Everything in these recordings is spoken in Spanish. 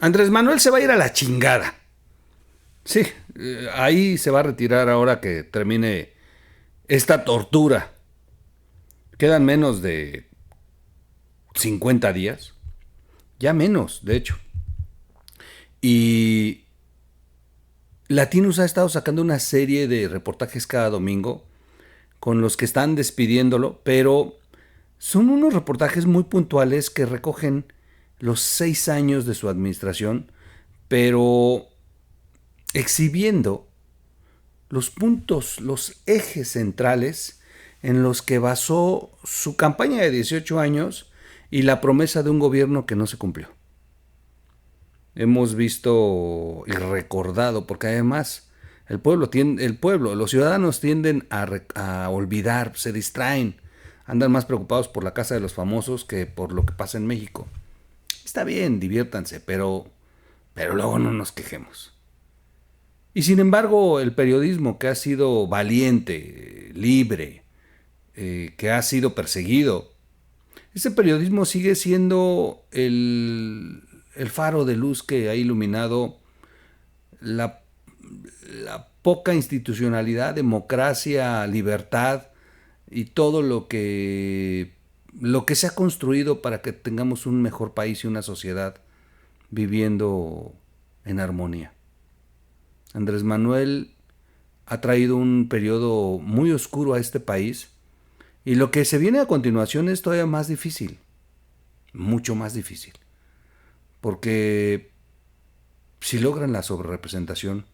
Andrés Manuel se va a ir a la chingada. Sí, ahí se va a retirar ahora que termine esta tortura. Quedan menos de 50 días. Ya menos, de hecho. Y Latinus ha estado sacando una serie de reportajes cada domingo con los que están despidiéndolo, pero son unos reportajes muy puntuales que recogen los 6 años de su administración, pero exhibiendo los puntos, los ejes centrales en los que basó su campaña de 18 años y la promesa de un gobierno que no se cumplió. Hemos visto y recordado, porque además los ciudadanos tienden a olvidar, se distraen, andan más preocupados por la casa de los famosos que por lo que pasa en México. Está bien, diviértanse, pero luego no nos quejemos. Y sin embargo, el periodismo que ha sido valiente, libre, que ha sido perseguido, ese periodismo sigue siendo el faro de luz que ha iluminado la, la poca institucionalidad, democracia, libertad y todo lo que se ha construido para que tengamos un mejor país y una sociedad viviendo en armonía. Andrés Manuel ha traído un periodo muy oscuro a este país y lo que se viene a continuación es todavía más difícil, mucho más difícil, porque si logran la sobrerepresentación,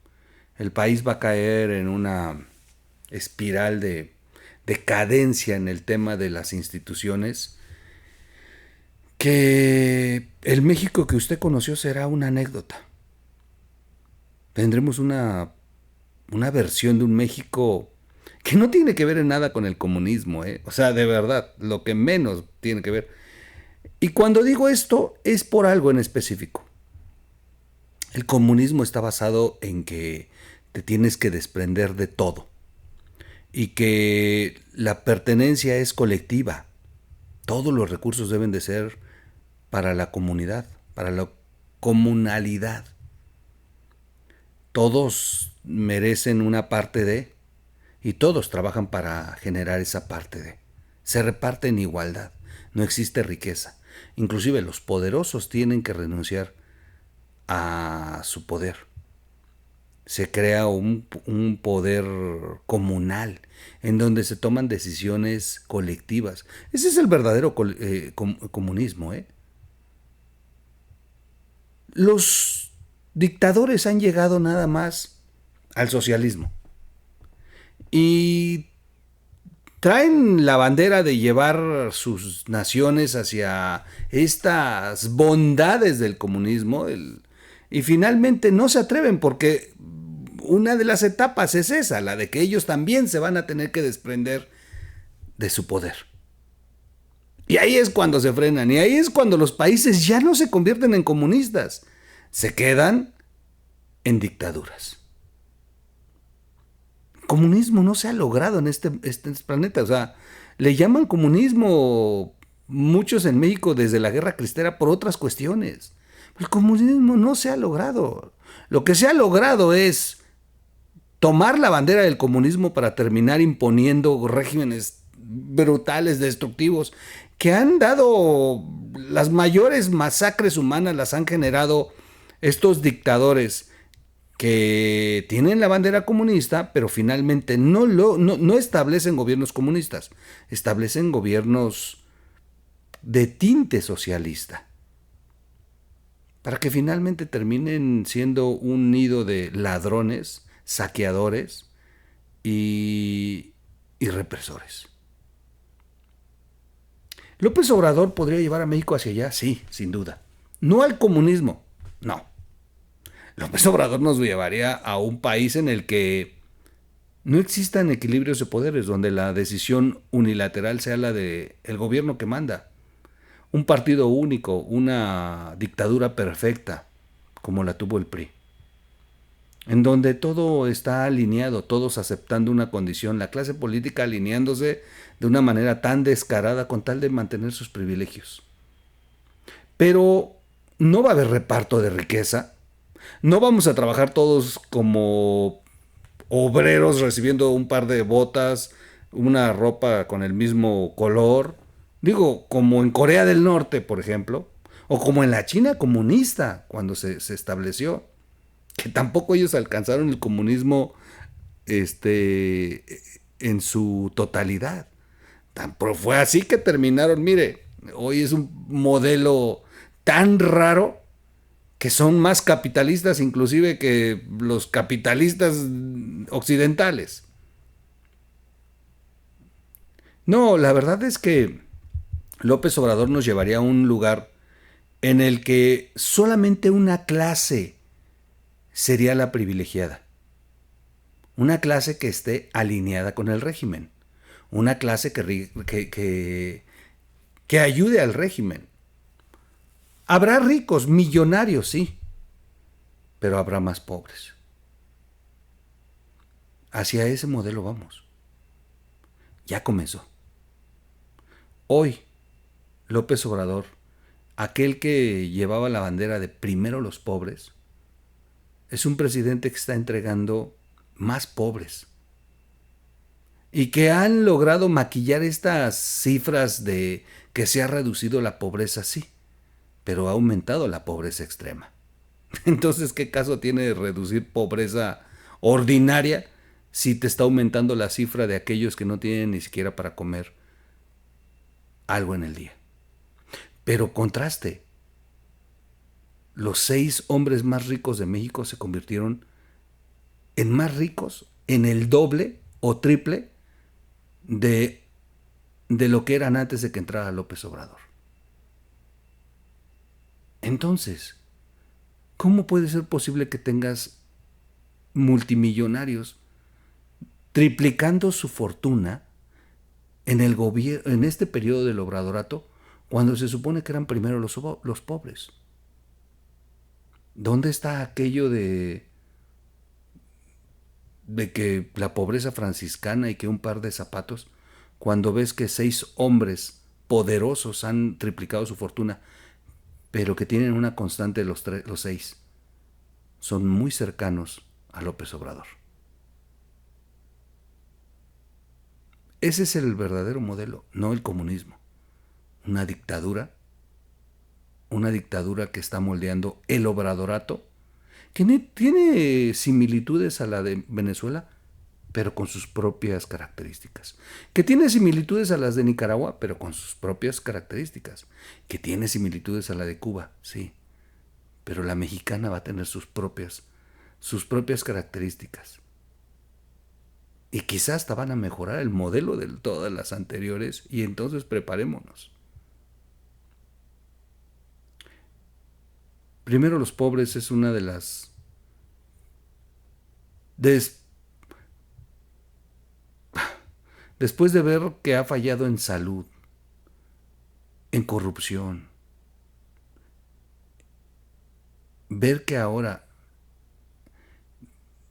el país va a caer en una espiral de decadencia en el tema de las instituciones, que el México que usted conoció será una anécdota. Tendremos una versión de un México que no tiene que ver en nada con el comunismo, ¿eh? O sea, de verdad, lo que menos tiene que ver. Y cuando digo esto es por algo en específico. El comunismo está basado en que te tienes que desprender de todo y que la pertenencia es colectiva. Todos los recursos deben de ser para la comunidad, para la comunalidad. Todos merecen una parte de y todos trabajan para generar esa parte de. Se reparte en igualdad, no existe riqueza. Inclusive los poderosos tienen que renunciar a su poder. Se crea un poder comunal en donde se toman decisiones colectivas. Ese es el verdadero comunismo, ¿eh? Los dictadores han llegado nada más al socialismo y traen la bandera de llevar sus naciones hacia estas bondades del comunismo y finalmente no se atreven porque una de las etapas es esa, la de que ellos también se van a tener que desprender de su poder. Y ahí es cuando se frenan, y ahí es cuando los países ya no se convierten en comunistas, se quedan en dictaduras. El comunismo no se ha logrado en este planeta, o sea, le llaman comunismo muchos en México desde la Guerra Cristera por otras cuestiones. El comunismo no se ha logrado. Lo que se ha logrado es tomar la bandera del comunismo para terminar imponiendo regímenes brutales, destructivos, que han dado las mayores masacres humanas, las han generado estos dictadores que tienen la bandera comunista, pero finalmente no establecen gobiernos comunistas, establecen gobiernos de tinte socialista, para que finalmente terminen siendo un nido de ladrones, saqueadores y represores. López Obrador podría llevar a México hacia allá, sí, sin duda. No al comunismo, no. López Obrador nos llevaría a un país en el que no existan equilibrios de poderes, donde la decisión unilateral sea la del gobierno que manda. Un partido único, una dictadura perfecta, como la tuvo el PRI. En donde todo está alineado, todos aceptando una condición, la clase política alineándose de una manera tan descarada con tal de mantener sus privilegios. Pero no va a haber reparto de riqueza, no vamos a trabajar todos como obreros recibiendo un par de botas, una ropa con el mismo color, digo, como en Corea del Norte, por ejemplo, o como en la China comunista, cuando se estableció, que tampoco ellos alcanzaron el comunismo este, en su totalidad. Pero fue así que terminaron, mire, hoy es un modelo tan raro que son más capitalistas inclusive que los capitalistas occidentales. No, la verdad es que López Obrador nos llevaría a un lugar en el que solamente una clase sería la privilegiada. Una clase que esté alineada con el régimen. Una clase que ayude al régimen. Habrá ricos, millonarios, sí, pero habrá más pobres. Hacia ese modelo vamos. Ya comenzó. Hoy, López Obrador, aquel que llevaba la bandera de primero los pobres, es un presidente que está entregando más pobres y que han logrado maquillar estas cifras de que se ha reducido la pobreza, sí, pero ha aumentado la pobreza extrema. Entonces, ¿qué caso tiene reducir pobreza ordinaria si te está aumentando la cifra de aquellos que no tienen ni siquiera para comer algo en el día? Pero contraste, los 6 hombres más ricos de México se convirtieron en más ricos, en el doble o triple de, de lo que eran antes de que entrara López Obrador. Entonces, ¿cómo puede ser posible que tengas multimillonarios triplicando su fortuna en este periodo del obradorato, cuando se supone que eran primero los pobres? ¿Dónde está aquello de que la pobreza franciscana y que un par de zapatos, cuando ves que 6 hombres poderosos han triplicado su fortuna, pero que tienen una constante los 6, son muy cercanos a López Obrador? Ese es el verdadero modelo, no el comunismo. Una dictadura que está moldeando el obradorato, que tiene similitudes a la de Venezuela, pero con sus propias características. Que tiene similitudes a las de Nicaragua, pero con sus propias características. Que tiene similitudes a la de Cuba, sí, pero la mexicana va a tener sus propias características. Y quizás hasta van a mejorar el modelo de todas las anteriores, y entonces preparémonos. Primero los pobres es una de las... Después de ver que ha fallado en salud, en corrupción, ver que ahora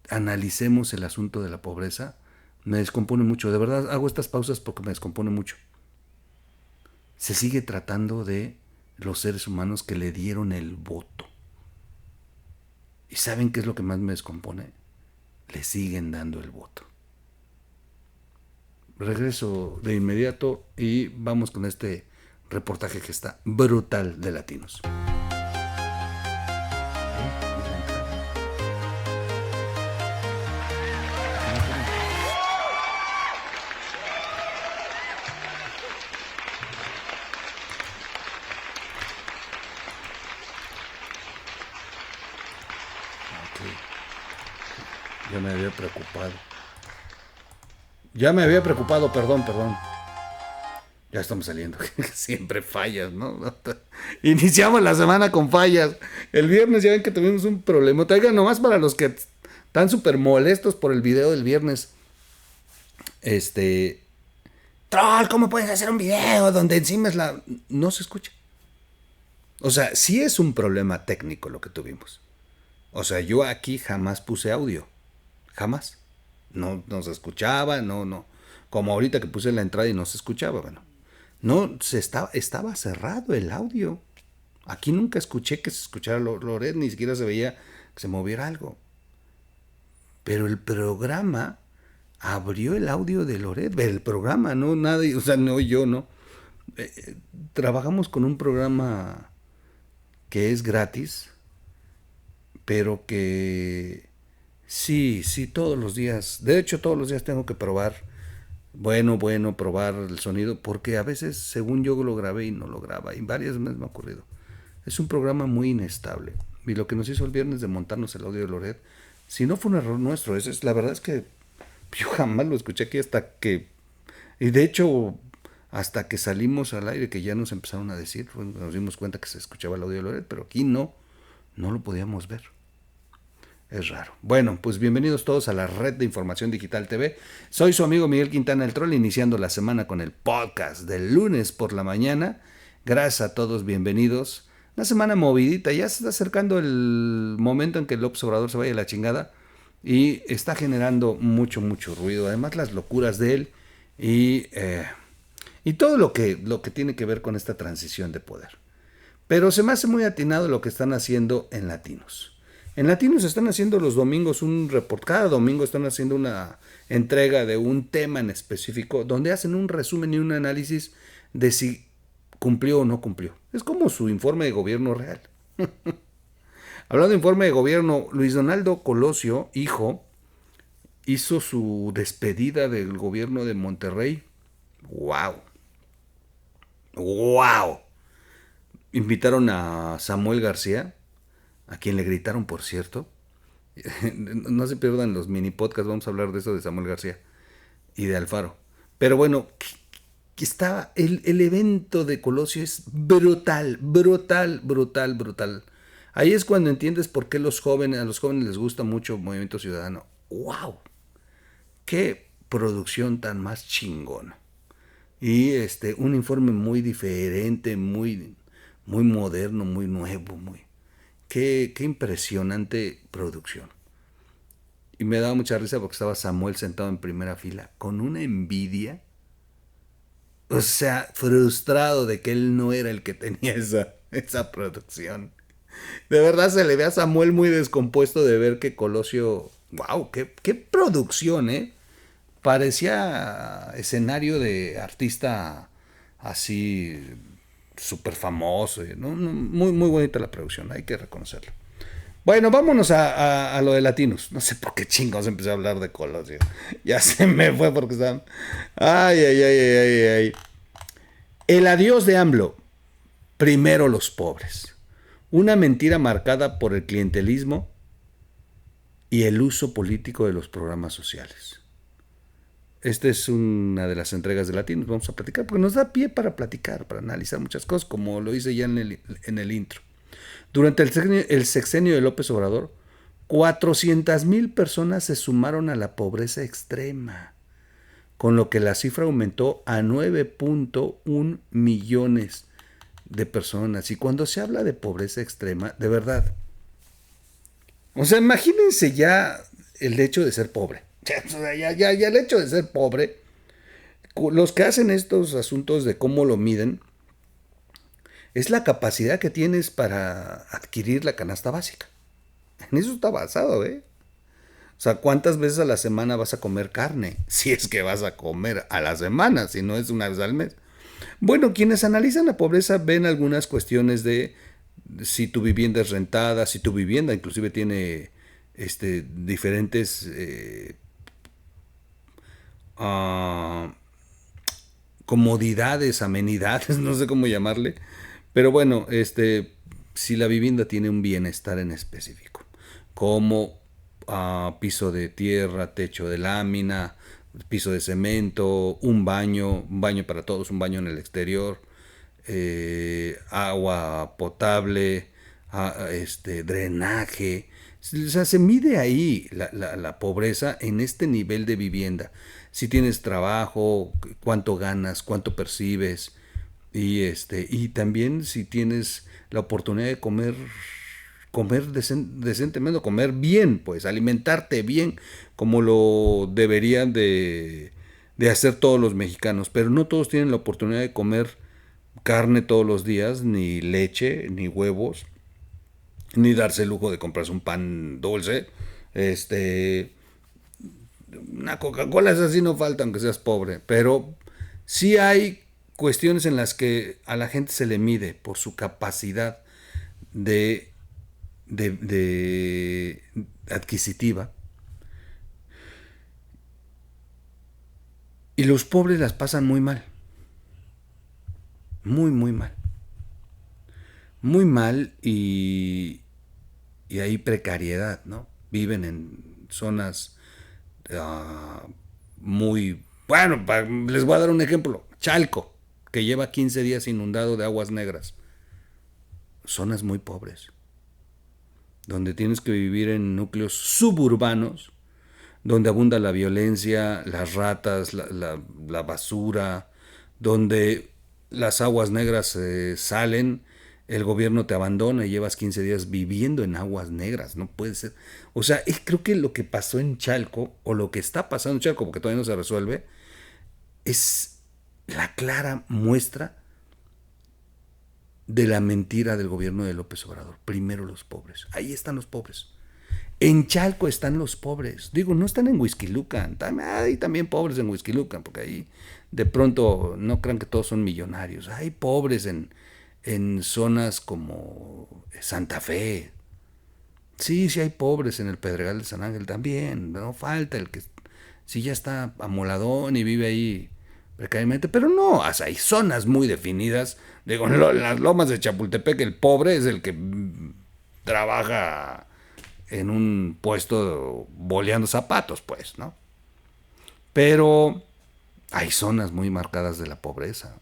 analicemos el asunto de la pobreza, me descompone mucho. De verdad hago estas pausas porque me descompone mucho. Se sigue tratando de los seres humanos que le dieron el voto. ¿Y saben qué es lo que más me descompone? Le siguen dando el voto. Regreso de inmediato y vamos con este reportaje que está brutal de Latinos. Ya me había preocupado. Perdón. Ya estamos saliendo. Siempre fallas, ¿no? Iniciamos la semana con fallas. El viernes ya ven que tuvimos un problema. Oigan, nomás para los que están súper molestos por el video del viernes. Troll, ¿cómo puedes hacer un video donde encima es la... No se escucha. O sea, sí es un problema técnico lo que tuvimos. O sea, yo aquí jamás puse audio. Jamás. No se escuchaba, no. Como ahorita que puse la entrada y no se escuchaba, bueno. No, estaba cerrado el audio. Aquí nunca escuché que se escuchara Loret, ni siquiera se veía que se moviera algo. Pero el programa abrió el audio de Loret, el programa, no nadie, o sea, no yo, no. Trabajamos con un programa que es gratis, pero que sí, sí, todos los días, de hecho todos los días tengo que probar, bueno, probar el sonido, porque a veces, según yo lo grabé y no lo graba, y varias veces me ha ocurrido. Es un programa muy inestable. Y lo que nos hizo el viernes de montarnos el audio de Loret, si no fue un error nuestro, la verdad es que yo jamás lo escuché aquí hasta que, y de hecho, hasta que salimos al aire, que ya nos empezaron a decir, nos dimos cuenta que se escuchaba el audio de Loret, pero aquí no lo podíamos ver. Es raro. Bueno, pues bienvenidos todos a la red de Información Digital TV. Soy su amigo Miguel Quintana el Troll, iniciando la semana con el podcast del lunes por la mañana. Gracias a todos, bienvenidos. Una semana movidita, ya se está acercando el momento en que López Obrador se vaya a la chingada y está generando mucho ruido. Además, las locuras de él y, eh, y todo lo que tiene que ver con esta transición de poder. Pero se me hace muy atinado lo que están haciendo en Latinos. En Latinos están haciendo los domingos un report, cada domingo están haciendo una entrega de un tema en específico donde hacen un resumen y un análisis de si cumplió o no cumplió. Es como su informe de gobierno real. Hablando de informe de gobierno, Luis Donaldo Colosio, hijo, hizo su despedida del gobierno de Monterrey. ¡Wow! ¡Wow! Invitaron a Samuel García, a quien le gritaron, por cierto. No se pierdan los mini podcasts, vamos a hablar de eso de Samuel García y de Alfaro. Pero bueno, que estaba el evento de Colosio es brutal. Ahí es cuando entiendes por qué a los jóvenes les gusta mucho Movimiento Ciudadano. ¡Wow! ¡Qué producción tan más chingona! Y un informe muy diferente, muy moderno, muy nuevo, qué impresionante producción. Y me daba mucha risa porque estaba Samuel sentado en primera fila con una envidia, o sea, frustrado de que él no era el que tenía esa producción. De verdad se le ve a Samuel muy descompuesto de ver que Colosio, wow, qué producción, parecía escenario de artista así súper famoso, ¿no? Muy bonita la producción, hay que reconocerlo. Bueno, vámonos a lo de Latinos. No sé por qué chingos empecé a hablar de Colosio. Ya se me fue porque están. Ay. El adiós de AMLO. Primero los pobres. Una mentira marcada por el clientelismo y el uso político de los programas sociales. Esta es una de las entregas de Latinos. Vamos a platicar porque nos da pie para platicar, para analizar muchas cosas, como lo hice ya en el intro. Durante el sexenio de López Obrador, 400,000 personas se sumaron a la pobreza extrema, con lo que la cifra aumentó a 9.1 millones de personas. Y cuando se habla de pobreza extrema, de verdad, o sea, imagínense ya el hecho de ser pobre. Ya el hecho de ser pobre, los que hacen estos asuntos de cómo lo miden, es la capacidad que tienes para adquirir la canasta básica. En eso está basado, ¿eh? O sea, ¿cuántas veces a la semana vas a comer carne? Si es que vas a comer a la semana, si no es una vez al mes. Bueno, quienes analizan la pobreza ven algunas cuestiones de si tu vivienda es rentada, si tu vivienda inclusive tiene diferentes comodidades, amenidades, no sé cómo llamarle, pero bueno, si la vivienda tiene un bienestar en específico, como piso de tierra, techo de lámina, piso de cemento, un baño para todos, un baño en el exterior, agua potable, drenaje. O sea, se mide ahí la pobreza en este nivel de vivienda. Si tienes trabajo, cuánto ganas, cuánto percibes, y también si tienes la oportunidad de comer decentemente, comer bien, pues alimentarte bien, como lo deberían de hacer todos los mexicanos, pero no todos tienen la oportunidad de comer carne todos los días, ni leche, ni huevos, ni darse el lujo de comprarse un pan dulce. Este, una Coca-Cola es así, no falta, aunque seas pobre. Pero sí hay cuestiones en las que a la gente se le mide por su capacidad de, de adquisitiva. Y los pobres las pasan muy mal, muy, muy mal. Muy mal y hay precariedad, ¿no? Viven en zonas uh, muy... Bueno, les voy a dar un ejemplo. Chalco, que lleva 15 días inundado de aguas negras. Zonas muy pobres, donde tienes que vivir en núcleos suburbanos, donde abunda la violencia, las ratas, la basura, donde las aguas negras salen, el gobierno te abandona y llevas 15 días viviendo en aguas negras, no puede ser. O sea, creo que lo que pasó en Chalco, o lo que está pasando en Chalco, porque todavía no se resuelve, es la clara muestra de la mentira del gobierno de López Obrador. Primero los pobres, ahí están los pobres. En Chalco están los pobres. Digo, no están en Huixquilucan. Hay también pobres en Huixquilucan, porque ahí de pronto no crean que todos son millonarios. Hay pobres en zonas como Santa Fe. Sí, sí hay pobres en el Pedregal de San Ángel también. No falta el que sí ya está amoladón y vive ahí precariamente. Pero no, o sea, hay zonas muy definidas. Digo, en las lomas de Chapultepec el pobre es el que trabaja en un puesto boleando zapatos, pues, ¿no? Pero hay zonas muy marcadas de la pobreza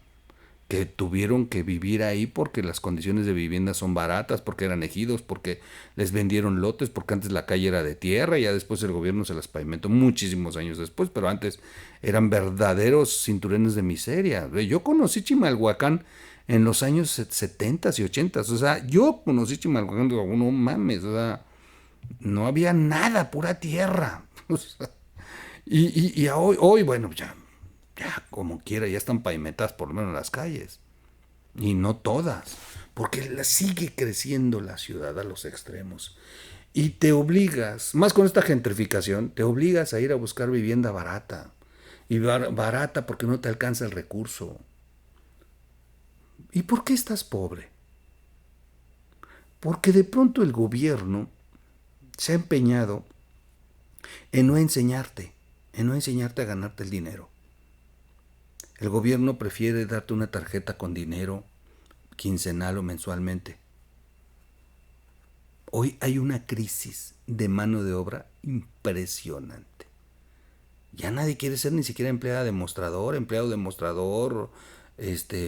que tuvieron que vivir ahí porque las condiciones de vivienda son baratas, porque eran ejidos, porque les vendieron lotes, porque antes la calle era de tierra y ya después el gobierno se las pavimentó muchísimos años después, pero antes eran verdaderos cinturones de miseria. Yo conocí Chimalhuacán en los años 70 y 80, o sea, yo conocí Chimalhuacán, digo, no mames, o sea, no había nada, pura tierra. O sea, y hoy, bueno, ya como quiera, ya están pavimentadas por lo menos las calles. Y no todas, porque sigue creciendo la ciudad a los extremos. Y te obligas, más con esta gentrificación, te obligas a ir a buscar vivienda barata. Y barata porque no te alcanza el recurso. ¿Y por qué estás pobre? Porque de pronto el gobierno se ha empeñado en no enseñarte a ganarte el dinero. El gobierno prefiere darte una tarjeta con dinero quincenal o mensualmente. Hoy hay una crisis de mano de obra impresionante. Ya nadie quiere ser ni siquiera empleado demostrador,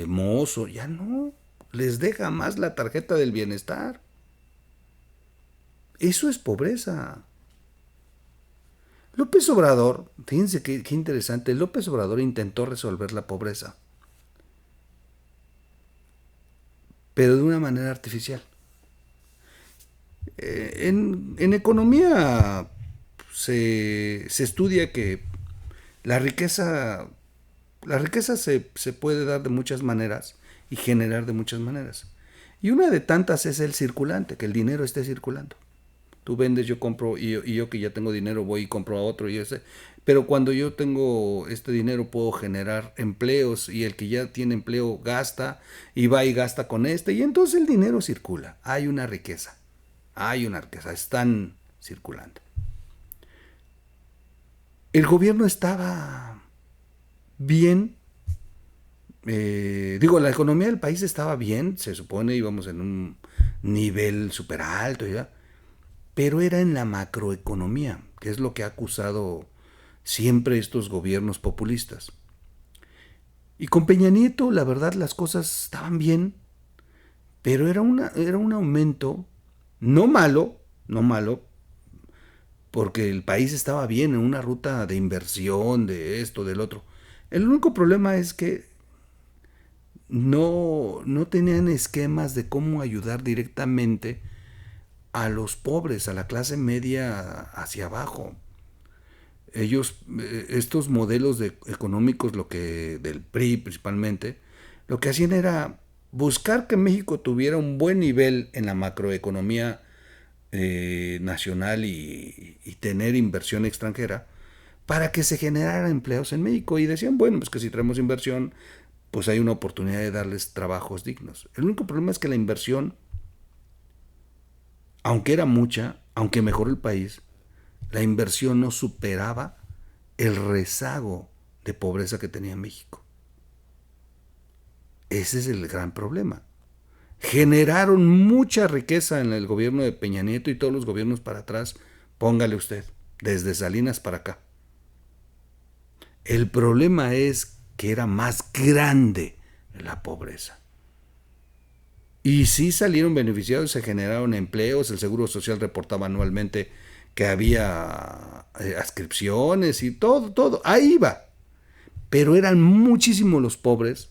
mozo, ya no. Les deja más la tarjeta del bienestar. Eso es pobreza. López Obrador, fíjense qué interesante, López Obrador intentó resolver la pobreza, pero de una manera artificial. En economía se estudia que la riqueza, la riqueza se puede dar de muchas maneras y generar de muchas maneras. Y una de tantas es el circulante, que el dinero esté circulando. Tú vendes, yo compro, y yo que ya tengo dinero voy y compro a otro. Pero cuando yo tengo este dinero puedo generar empleos y el que ya tiene empleo gasta y va y gasta con este. Y entonces el dinero circula. Hay una riqueza, están circulando. El gobierno estaba bien, la economía del país estaba bien, se supone íbamos en un nivel súper alto, ¿ya? Pero era en la macroeconomía, que es lo que ha acusado siempre estos gobiernos populistas. Y con Peña Nieto, la verdad, las cosas estaban bien, pero era un aumento, no malo, porque el país estaba bien en una ruta de inversión, de esto, del otro. El único problema es que no tenían esquemas de cómo ayudar directamente a los pobres, a la clase media hacia abajo. Ellos, estos modelos económicos, del PRI principalmente, Lo que hacían era buscar que México tuviera un buen nivel en la macroeconomía nacional y tener inversión extranjera para que se generaran empleos en México. Y decían, bueno, pues que si traemos inversión, pues hay una oportunidad de darles trabajos dignos. El único problema es que la inversión, aunque era mucha, aunque mejoró el país, la inversión no superaba el rezago de pobreza que tenía México. Ese es el gran problema. Generaron mucha riqueza en el gobierno de Peña Nieto y todos los gobiernos para atrás, póngale usted, desde Salinas para acá. El problema es que era más grande la pobreza. Y sí salieron beneficiados, se generaron empleos, el Seguro Social reportaba anualmente que había adscripciones y todo, ahí iba. Pero eran muchísimos los pobres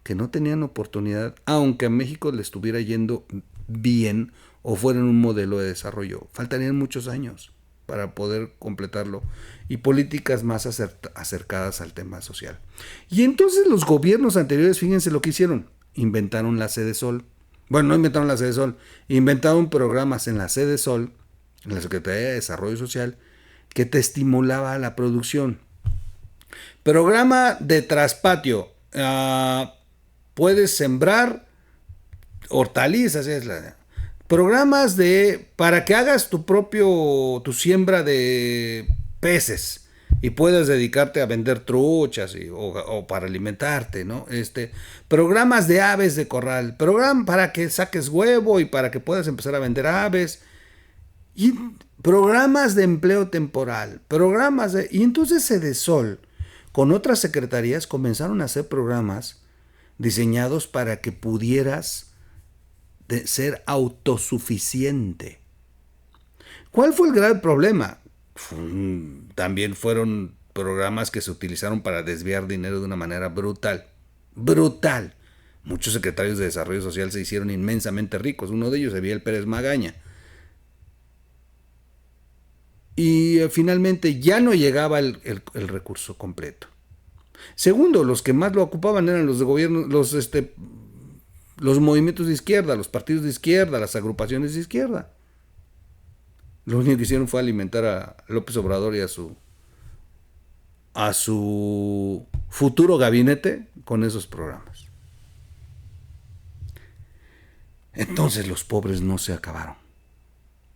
que no tenían oportunidad, aunque a México le estuviera yendo bien o fueran un modelo de desarrollo. Faltarían muchos años para poder completarlo y políticas más acercadas al tema social. Y entonces los gobiernos anteriores, fíjense lo que hicieron, inventaron la Sede Sol. Bueno, no inventaron la Sede Sol, inventaron programas en la Sede Sol, en la Secretaría de Desarrollo Social, que te estimulaba la producción. Programa de traspatio. Puedes sembrar hortalizas, es la programas de para que hagas tu siembra de peces y puedas dedicarte a vender truchas o para alimentarte, ¿no? Programas de aves de corral, programa para que saques huevo y para que puedas empezar a vender aves y programas de empleo temporal, y entonces Sedesol con otras secretarías comenzaron a hacer programas diseñados para que pudieras ser autosuficiente. ¿Cuál fue el grave problema? También fueron programas que se utilizaron para desviar dinero de una manera brutal. Brutal. Muchos secretarios de Desarrollo Social se hicieron inmensamente ricos. Uno de ellos, Eviel Pérez Magaña. Y finalmente ya no llegaba el recurso completo. Segundo, los que más lo ocupaban eran los de gobierno, los movimientos de izquierda, los partidos de izquierda, las agrupaciones de izquierda. Lo único que hicieron fue alimentar a López Obrador y a su futuro gabinete con esos programas. Entonces los pobres no se acabaron.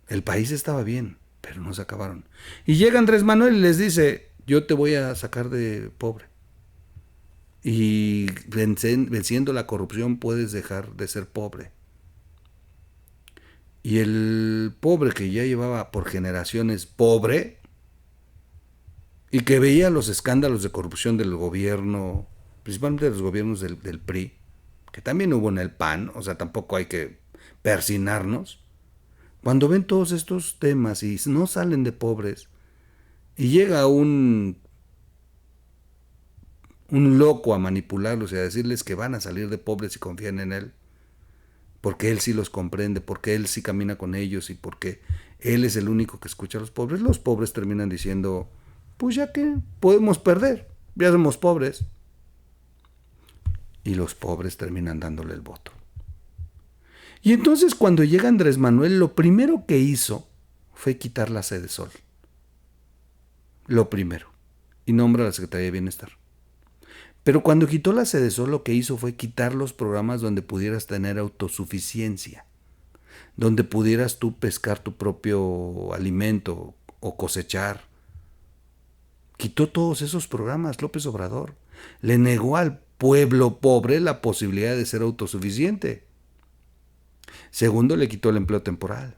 El país estaba bien, pero no se acabaron. Y llega Andrés Manuel y les dice, yo te voy a sacar de pobre. Y venciendo la corrupción puedes dejar de ser pobre. Y el pobre que ya llevaba por generaciones pobre y que veía los escándalos de corrupción del gobierno, principalmente de los gobiernos del PRI, que también hubo en el PAN, o sea, tampoco hay que persinarnos. Cuando ven todos estos temas y no salen de pobres, y llega un loco a manipularlos y a decirles que van a salir de pobres y confían en él, porque él sí los comprende, porque él sí camina con ellos y porque él es el único que escucha a los pobres terminan diciendo, pues ya que podemos perder, ya somos pobres. Y los pobres terminan dándole el voto. Y entonces cuando llega Andrés Manuel, lo primero que hizo fue quitar la Sede Sol. Lo primero. Y nombra a la Secretaría de Bienestar. Pero cuando quitó la Sede Sol, lo que hizo fue quitar los programas donde pudieras tener autosuficiencia, donde pudieras tú pescar tu propio alimento o cosechar. Quitó todos esos programas López Obrador. Le negó al pueblo pobre la posibilidad de ser autosuficiente. Segundo, le quitó el empleo temporal.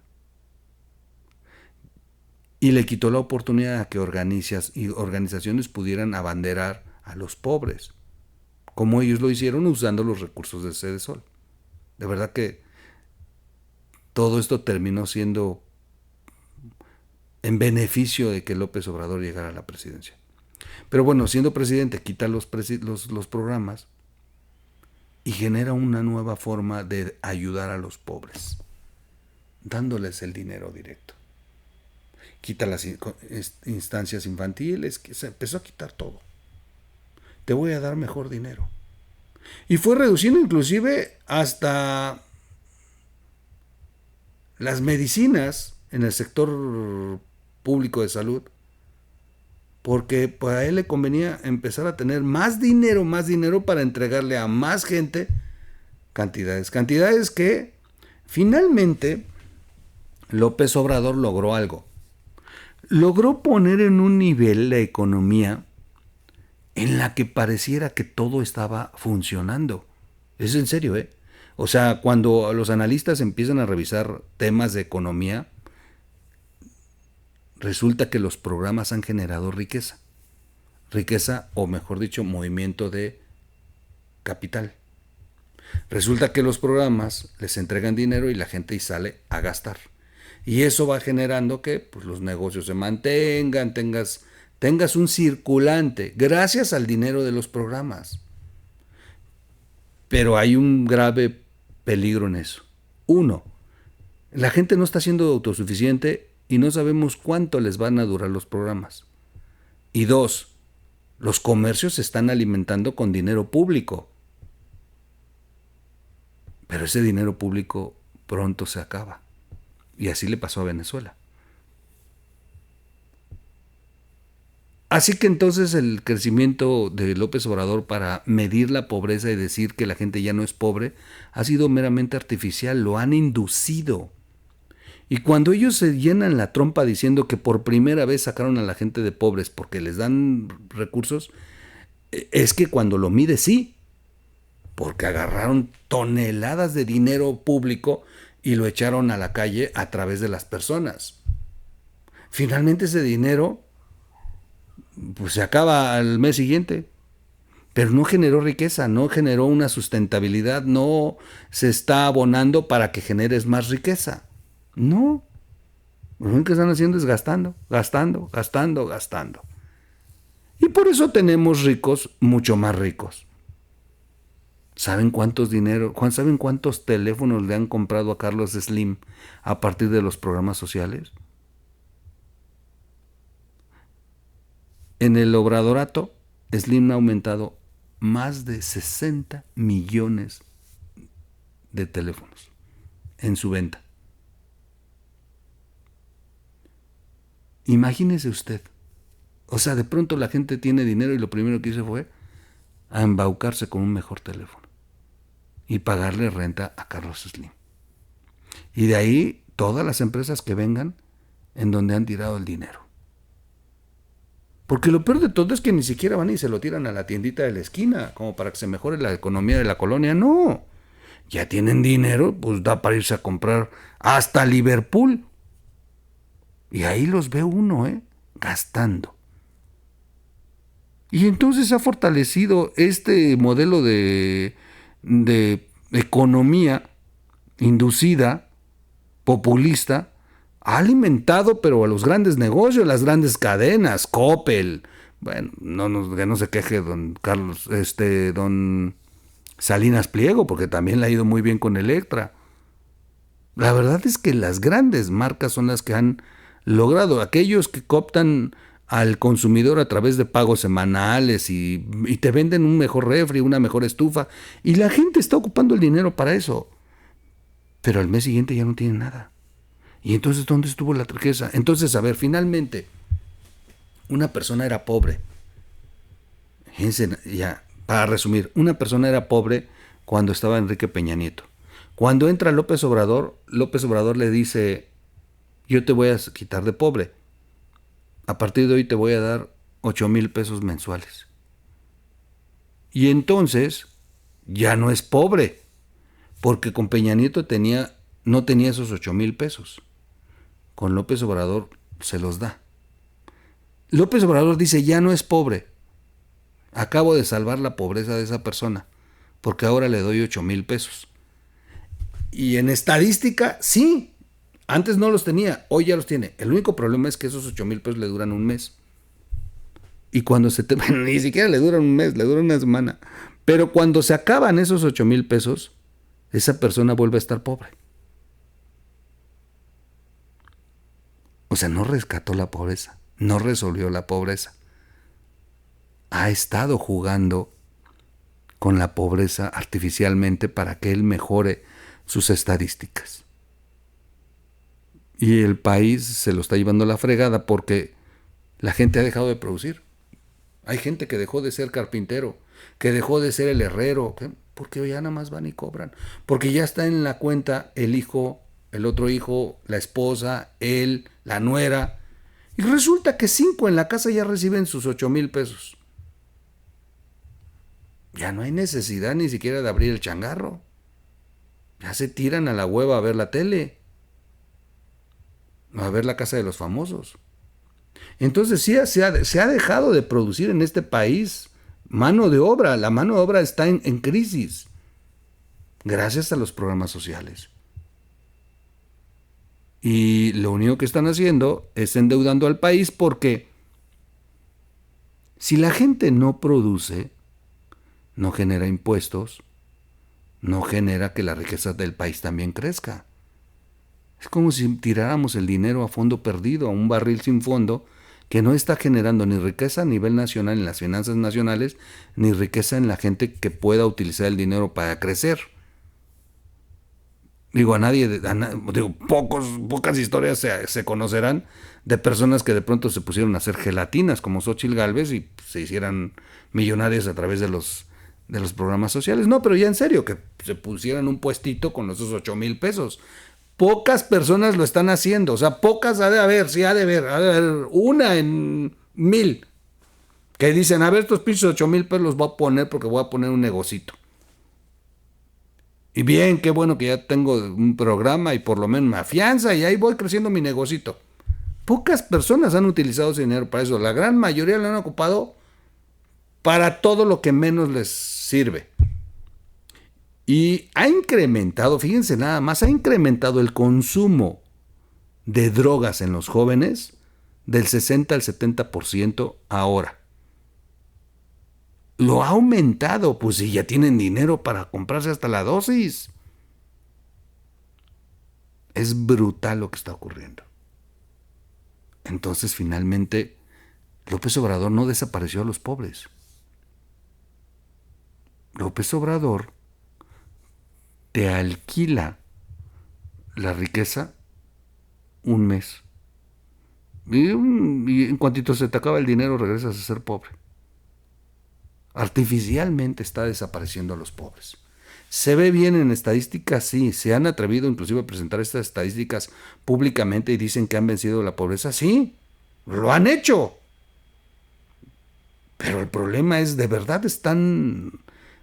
Y le quitó la oportunidad a que organizaciones pudieran abanderar a los pobres, como ellos lo hicieron usando los recursos de Sede Sol. De verdad que todo esto terminó siendo en beneficio de que López Obrador llegara a la presidencia. Pero bueno, siendo presidente, quita los programas y genera una nueva forma de ayudar a los pobres, dándoles el dinero directo. Quita las instancias infantiles, se empezó a quitar todo. Te voy a dar mejor dinero. Y fue reduciendo inclusive hasta las medicinas en el sector público de salud, porque pues, a él le convenía empezar a tener más dinero para entregarle a más gente cantidades que finalmente López Obrador logró algo. Logró poner en un nivel la economía en la que pareciera que todo estaba funcionando. Es en serio, ¿eh? O sea, cuando los analistas empiezan a revisar temas de economía, resulta que los programas han generado riqueza. Riqueza, o mejor dicho, movimiento de capital. Resulta que los programas les entregan dinero y la gente sale a gastar. Y eso va generando que pues, los negocios se mantengan, tengas un circulante gracias al dinero de los programas. Pero hay un grave peligro en eso. Uno, la gente no está siendo autosuficiente y no sabemos cuánto les van a durar los programas. Y dos, los comercios se están alimentando con dinero público. Pero ese dinero público pronto se acaba. Y así le pasó a Venezuela. Así que entonces el crecimiento de López Obrador para medir la pobreza y decir que la gente ya no es pobre ha sido meramente artificial, lo han inducido. Y cuando ellos se llenan la trompa diciendo que por primera vez sacaron a la gente de pobres porque les dan recursos, es que cuando lo mide sí, porque agarraron toneladas de dinero público y lo echaron a la calle a través de las personas. Finalmente ese dinero pues se acaba al mes siguiente, pero no generó riqueza, no generó una sustentabilidad, no se está abonando para que generes más riqueza. No, lo único que están haciendo es gastando. Y por eso tenemos ricos mucho más ricos. ¿Saben cuántos teléfonos le han comprado a Carlos Slim a partir de los programas sociales? En el obradorato, Slim ha aumentado más de 60 millones de teléfonos en su venta. Imagínese usted. O sea, de pronto la gente tiene dinero y lo primero que hizo fue a embaucarse con un mejor teléfono y pagarle renta a Carlos Slim. Y de ahí todas las empresas que vengan en donde han tirado el dinero. Porque lo peor de todo es que ni siquiera van y se lo tiran a la tiendita de la esquina, como para que se mejore la economía de la colonia. No, ya tienen dinero, pues da para irse a comprar hasta Liverpool. Y ahí los ve uno, gastando. Y entonces ha fortalecido este modelo de economía inducida, populista, ha alimentado pero a los grandes negocios, las grandes cadenas, Coppel, bueno, que no se queje don Carlos, don Salinas Pliego, porque también le ha ido muy bien con Electra. La verdad es que las grandes marcas son las que han logrado, aquellos que cooptan al consumidor a través de pagos semanales y te venden un mejor refri, una mejor estufa, y la gente está ocupando el dinero para eso. Pero al mes siguiente ya no tienen nada. Y entonces, ¿dónde estuvo la riqueza? Entonces, a ver, finalmente, una persona era pobre. Fíjense, ya, para resumir, una persona era pobre cuando estaba Enrique Peña Nieto. Cuando entra López Obrador le dice, yo te voy a quitar de pobre. A partir de hoy te voy a dar 8,000 pesos mensuales. Y entonces, ya no es pobre, porque con Peña Nieto no tenía esos 8,000 pesos. Con López Obrador se los da. López Obrador dice, ya no es pobre. Acabo de salvar la pobreza de esa persona, porque ahora le doy 8,000 pesos. Y en estadística, sí. Antes no los tenía, hoy ya los tiene. El único problema es que esos 8,000 pesos le duran un mes. Y cuando ni siquiera le duran un mes, le duran una semana. Pero cuando se acaban esos 8,000 pesos, esa persona vuelve a estar pobre. O sea, no rescató la pobreza, no resolvió la pobreza. Ha estado jugando con la pobreza artificialmente para que él mejore sus estadísticas. Y el país se lo está llevando a la fregada porque la gente ha dejado de producir. Hay gente que dejó de ser carpintero, que dejó de ser el herrero, porque ya nada más van y cobran. Porque ya está en la cuenta el hijo, el otro hijo, la esposa, él, la nuera. Y resulta que 5 en la casa ya reciben sus 8,000 pesos. Ya no hay necesidad ni siquiera de abrir el changarro. Ya se tiran a la hueva a ver la tele, a ver la casa de los famosos. Entonces sí se ha dejado de producir en este país mano de obra. La mano de obra está en crisis gracias a los programas sociales. Y lo único que están haciendo es endeudando al país porque si la gente no produce, no genera impuestos, no genera que la riqueza del país también crezca. Es como si tiráramos el dinero a fondo perdido, a un barril sin fondo, que no está generando ni riqueza a nivel nacional en las finanzas nacionales, ni riqueza en la gente que pueda utilizar el dinero para crecer. Digo, pocas historias se conocerán de personas que de pronto se pusieron a hacer gelatinas, como Xóchitl Gálvez, y se hicieran millonarias a través de los programas sociales. No, pero ya en serio, que se pusieran un puestito con esos 8,000 pesos. Pocas personas lo están haciendo, o sea, pocas ha de haber una en 1,000 que dicen, a ver, estos pinches 8,000 pesos los voy a poner porque voy a poner un negocito. Y bien, qué bueno que ya tengo un programa y por lo menos me afianza y ahí voy creciendo mi negocito. Pocas personas han utilizado ese dinero para eso. La gran mayoría lo han ocupado para todo lo que menos les sirve. Y ha incrementado, fíjense nada más, ha incrementado el consumo de drogas en los jóvenes del 60 al 70% ahora. Lo ha aumentado, pues si ya tienen dinero para comprarse hasta la dosis. Es brutal lo que está ocurriendo. Entonces, finalmente, López Obrador no desapareció a los pobres. López Obrador te alquila la riqueza un mes. Y en cuantito se te acaba el dinero, regresas a ser pobre. Artificialmente está desapareciendo a los pobres. ¿Se ve bien en estadísticas? Sí. ¿Se han atrevido inclusive a presentar estas estadísticas públicamente y dicen que han vencido la pobreza? Sí, lo han hecho. Pero el problema es, ¿de verdad están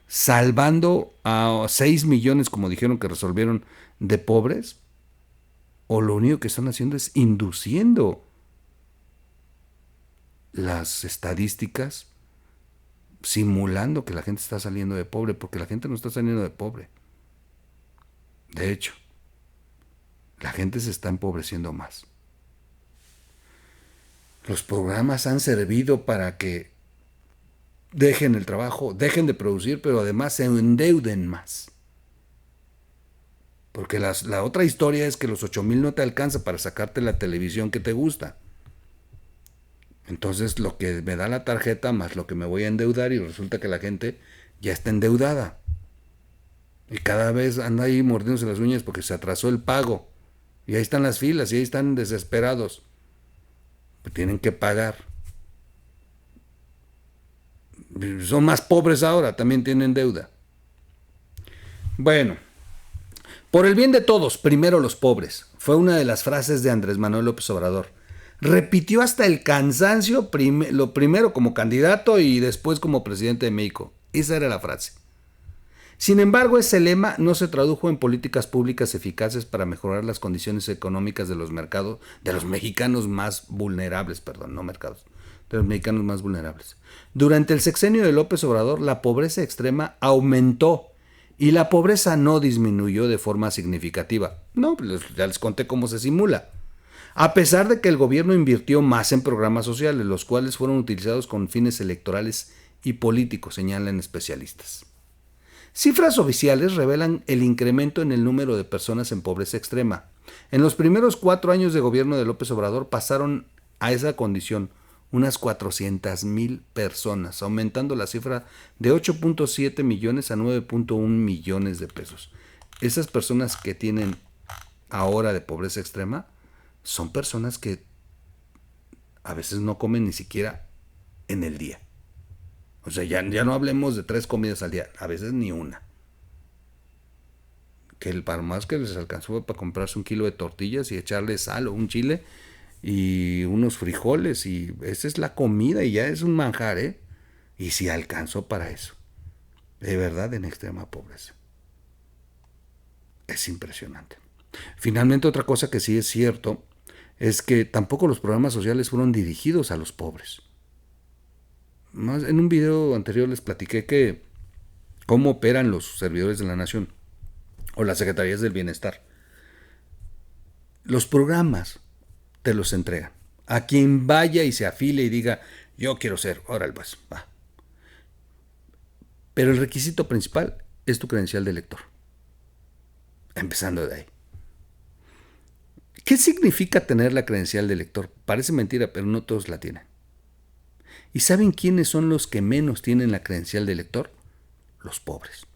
salvando a 6 millones, como dijeron que resolvieron, de pobres? ¿O lo único que están haciendo es induciendo las estadísticas, simulando que la gente está saliendo de pobre, porque la gente no está saliendo de pobre? De hecho, la gente se está empobreciendo más. Los programas han servido para que dejen el trabajo, dejen de producir, pero además se endeuden más. Porque la otra historia es que los 8,000 no te alcanza para sacarte la televisión que te gusta. Entonces lo que me da la tarjeta más lo que me voy a endeudar y resulta que la gente ya está endeudada. Y cada vez anda ahí mordiéndose las uñas porque se atrasó el pago. Y ahí están las filas y ahí están desesperados. Pues tienen que pagar. Son más pobres ahora, también tienen deuda. Bueno, por el bien de todos, primero los pobres. Fue una de las frases de Andrés Manuel López Obrador. Repitió hasta el cansancio lo primero como candidato y después como presidente de México. Esa era la frase. Sin embargo, ese lema no se tradujo en políticas públicas eficaces para mejorar las condiciones económicas de los mercados, de los mexicanos más vulnerables, de los mexicanos más vulnerables. Durante el sexenio de López Obrador, la pobreza extrema aumentó y la pobreza no disminuyó de forma significativa. No, ya les conté cómo se simula. A pesar de que el gobierno invirtió más en programas sociales, los cuales fueron utilizados con fines electorales y políticos, señalan especialistas. Cifras oficiales revelan el incremento en el número de personas en pobreza extrema. En los primeros 4 años de gobierno de López Obrador pasaron a esa condición unas 400,000 personas, aumentando la cifra de 8.7 millones a 9.1 millones de pesos. Esas personas que tienen ahora de pobreza extrema son personas que a veces no comen ni siquiera en el día. O sea, ya no hablemos de 3 comidas al día, a veces ni una. Que para más que les alcanzó para comprarse 1 kilo de tortillas y echarle sal o un chile y unos frijoles, y esa es la comida y ya es un manjar, ¿eh? Y si alcanzó para eso. De verdad, en extrema pobreza. Es impresionante. Finalmente, otra cosa que sí es cierto es que tampoco los programas sociales fueron dirigidos a los pobres. En un video anterior les platiqué que cómo operan los servidores de la nación o las secretarías del bienestar. Los programas te los entregan a quien vaya y se afile y diga, yo quiero ser, órale pues, va. Pero el requisito principal es tu credencial de elector. Empezando de ahí. ¿Qué significa tener la credencial de elector? Parece mentira, pero no todos la tienen. ¿Y saben quiénes son los que menos tienen la credencial de elector? Los pobres.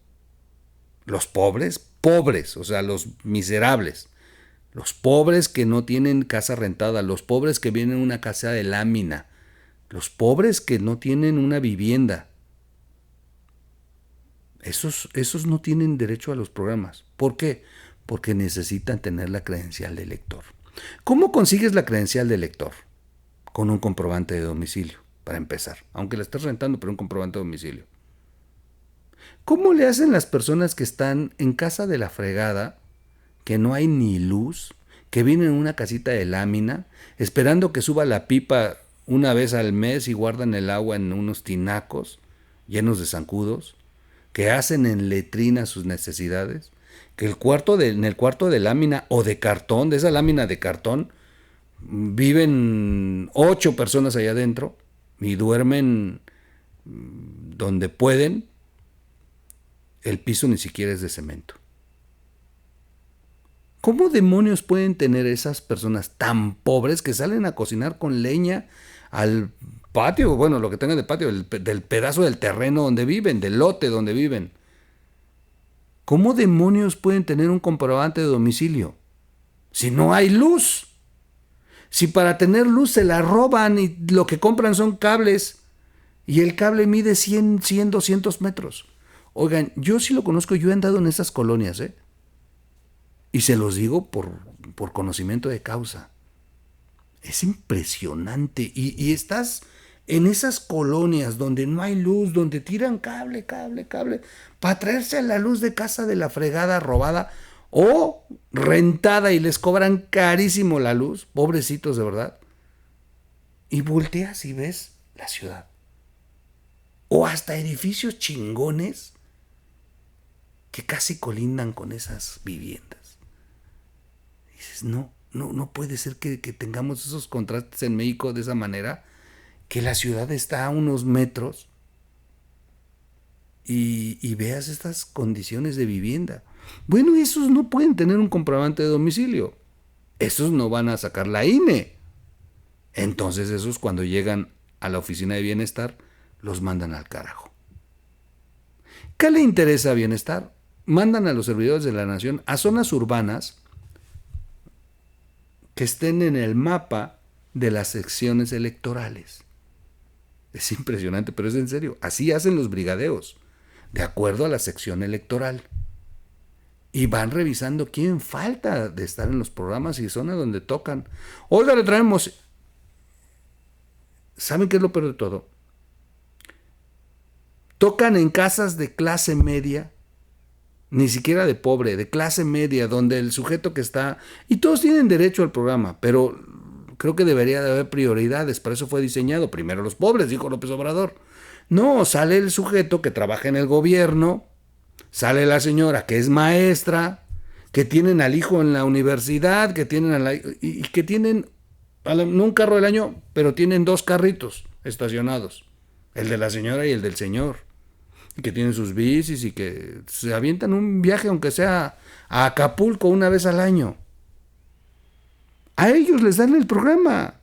Los pobres, pobres, o sea, los miserables. Los pobres que no tienen casa rentada, los pobres que viven en una casa de lámina, los pobres que no tienen una vivienda. Esos no tienen derecho a los programas. ¿Por qué? Porque necesitan tener la credencial de elector. ¿Cómo consigues la credencial de elector? Con un comprobante de domicilio, para empezar. Aunque la estés rentando, pero un comprobante de domicilio. ¿Cómo le hacen las personas que están en casa de la fregada, que no hay ni luz, que viven en una casita de lámina, esperando que suba la pipa una vez al mes y guardan el agua en unos tinacos llenos de zancudos, que hacen en letrina sus necesidades, que en el cuarto de lámina o de cartón, de esa lámina de cartón, viven 8 personas allá adentro y duermen donde pueden? El piso ni siquiera es de cemento. ¿Cómo demonios pueden tener esas personas tan pobres que salen a cocinar con leña al patio, bueno, lo que tengan de patio, del pedazo del terreno donde viven, del lote donde viven? ¿Cómo demonios pueden tener un comprobante de domicilio si no hay luz? Si para tener luz se la roban y lo que compran son cables y el cable mide 100, 200 metros. Oigan, yo sí lo conozco, yo he andado en esas colonias, ¿eh? Y se los digo por conocimiento de causa. Es impresionante. Y estás en esas colonias donde no hay luz, donde tiran cable, para traerse la luz de casa de la fregada robada o rentada y les cobran carísimo la luz, pobrecitos de verdad. Y volteas y ves la ciudad. O hasta edificios chingones que casi colindan con esas viviendas. Y dices, no puede ser que tengamos esos contrastes en México de esa manera, que la ciudad está a unos metros y veas estas condiciones de vivienda. Bueno, esos no pueden tener un comprobante de domicilio. Esos no van a sacar la INE. Entonces esos, cuando llegan a la oficina de bienestar, los mandan al carajo. ¿Qué le interesa a bienestar? Mandan a los servidores de la nación a zonas urbanas que estén en el mapa de las secciones electorales. Es impresionante, pero es en serio. Así hacen los brigadeos, de acuerdo a la sección electoral. Y van revisando quién falta de estar en los programas y zonas donde tocan. Oiga, le traemos. ¿Saben qué es lo peor de todo? Tocan en casas de clase media, ni siquiera de pobre, de clase media, donde el sujeto que está... Y todos tienen derecho al programa, pero creo que debería de haber prioridades. Para eso fue diseñado. Primero los pobres, dijo López Obrador. No, sale el sujeto que trabaja en el gobierno, sale la señora que es maestra, que tienen al hijo en la universidad, que tienen y que tienen no un carro del año, pero tienen 2 carritos estacionados, el de la señora y el del señor, y que tienen sus bicis y que se avientan un viaje aunque sea a Acapulco una vez al año. A ellos les dan el programa.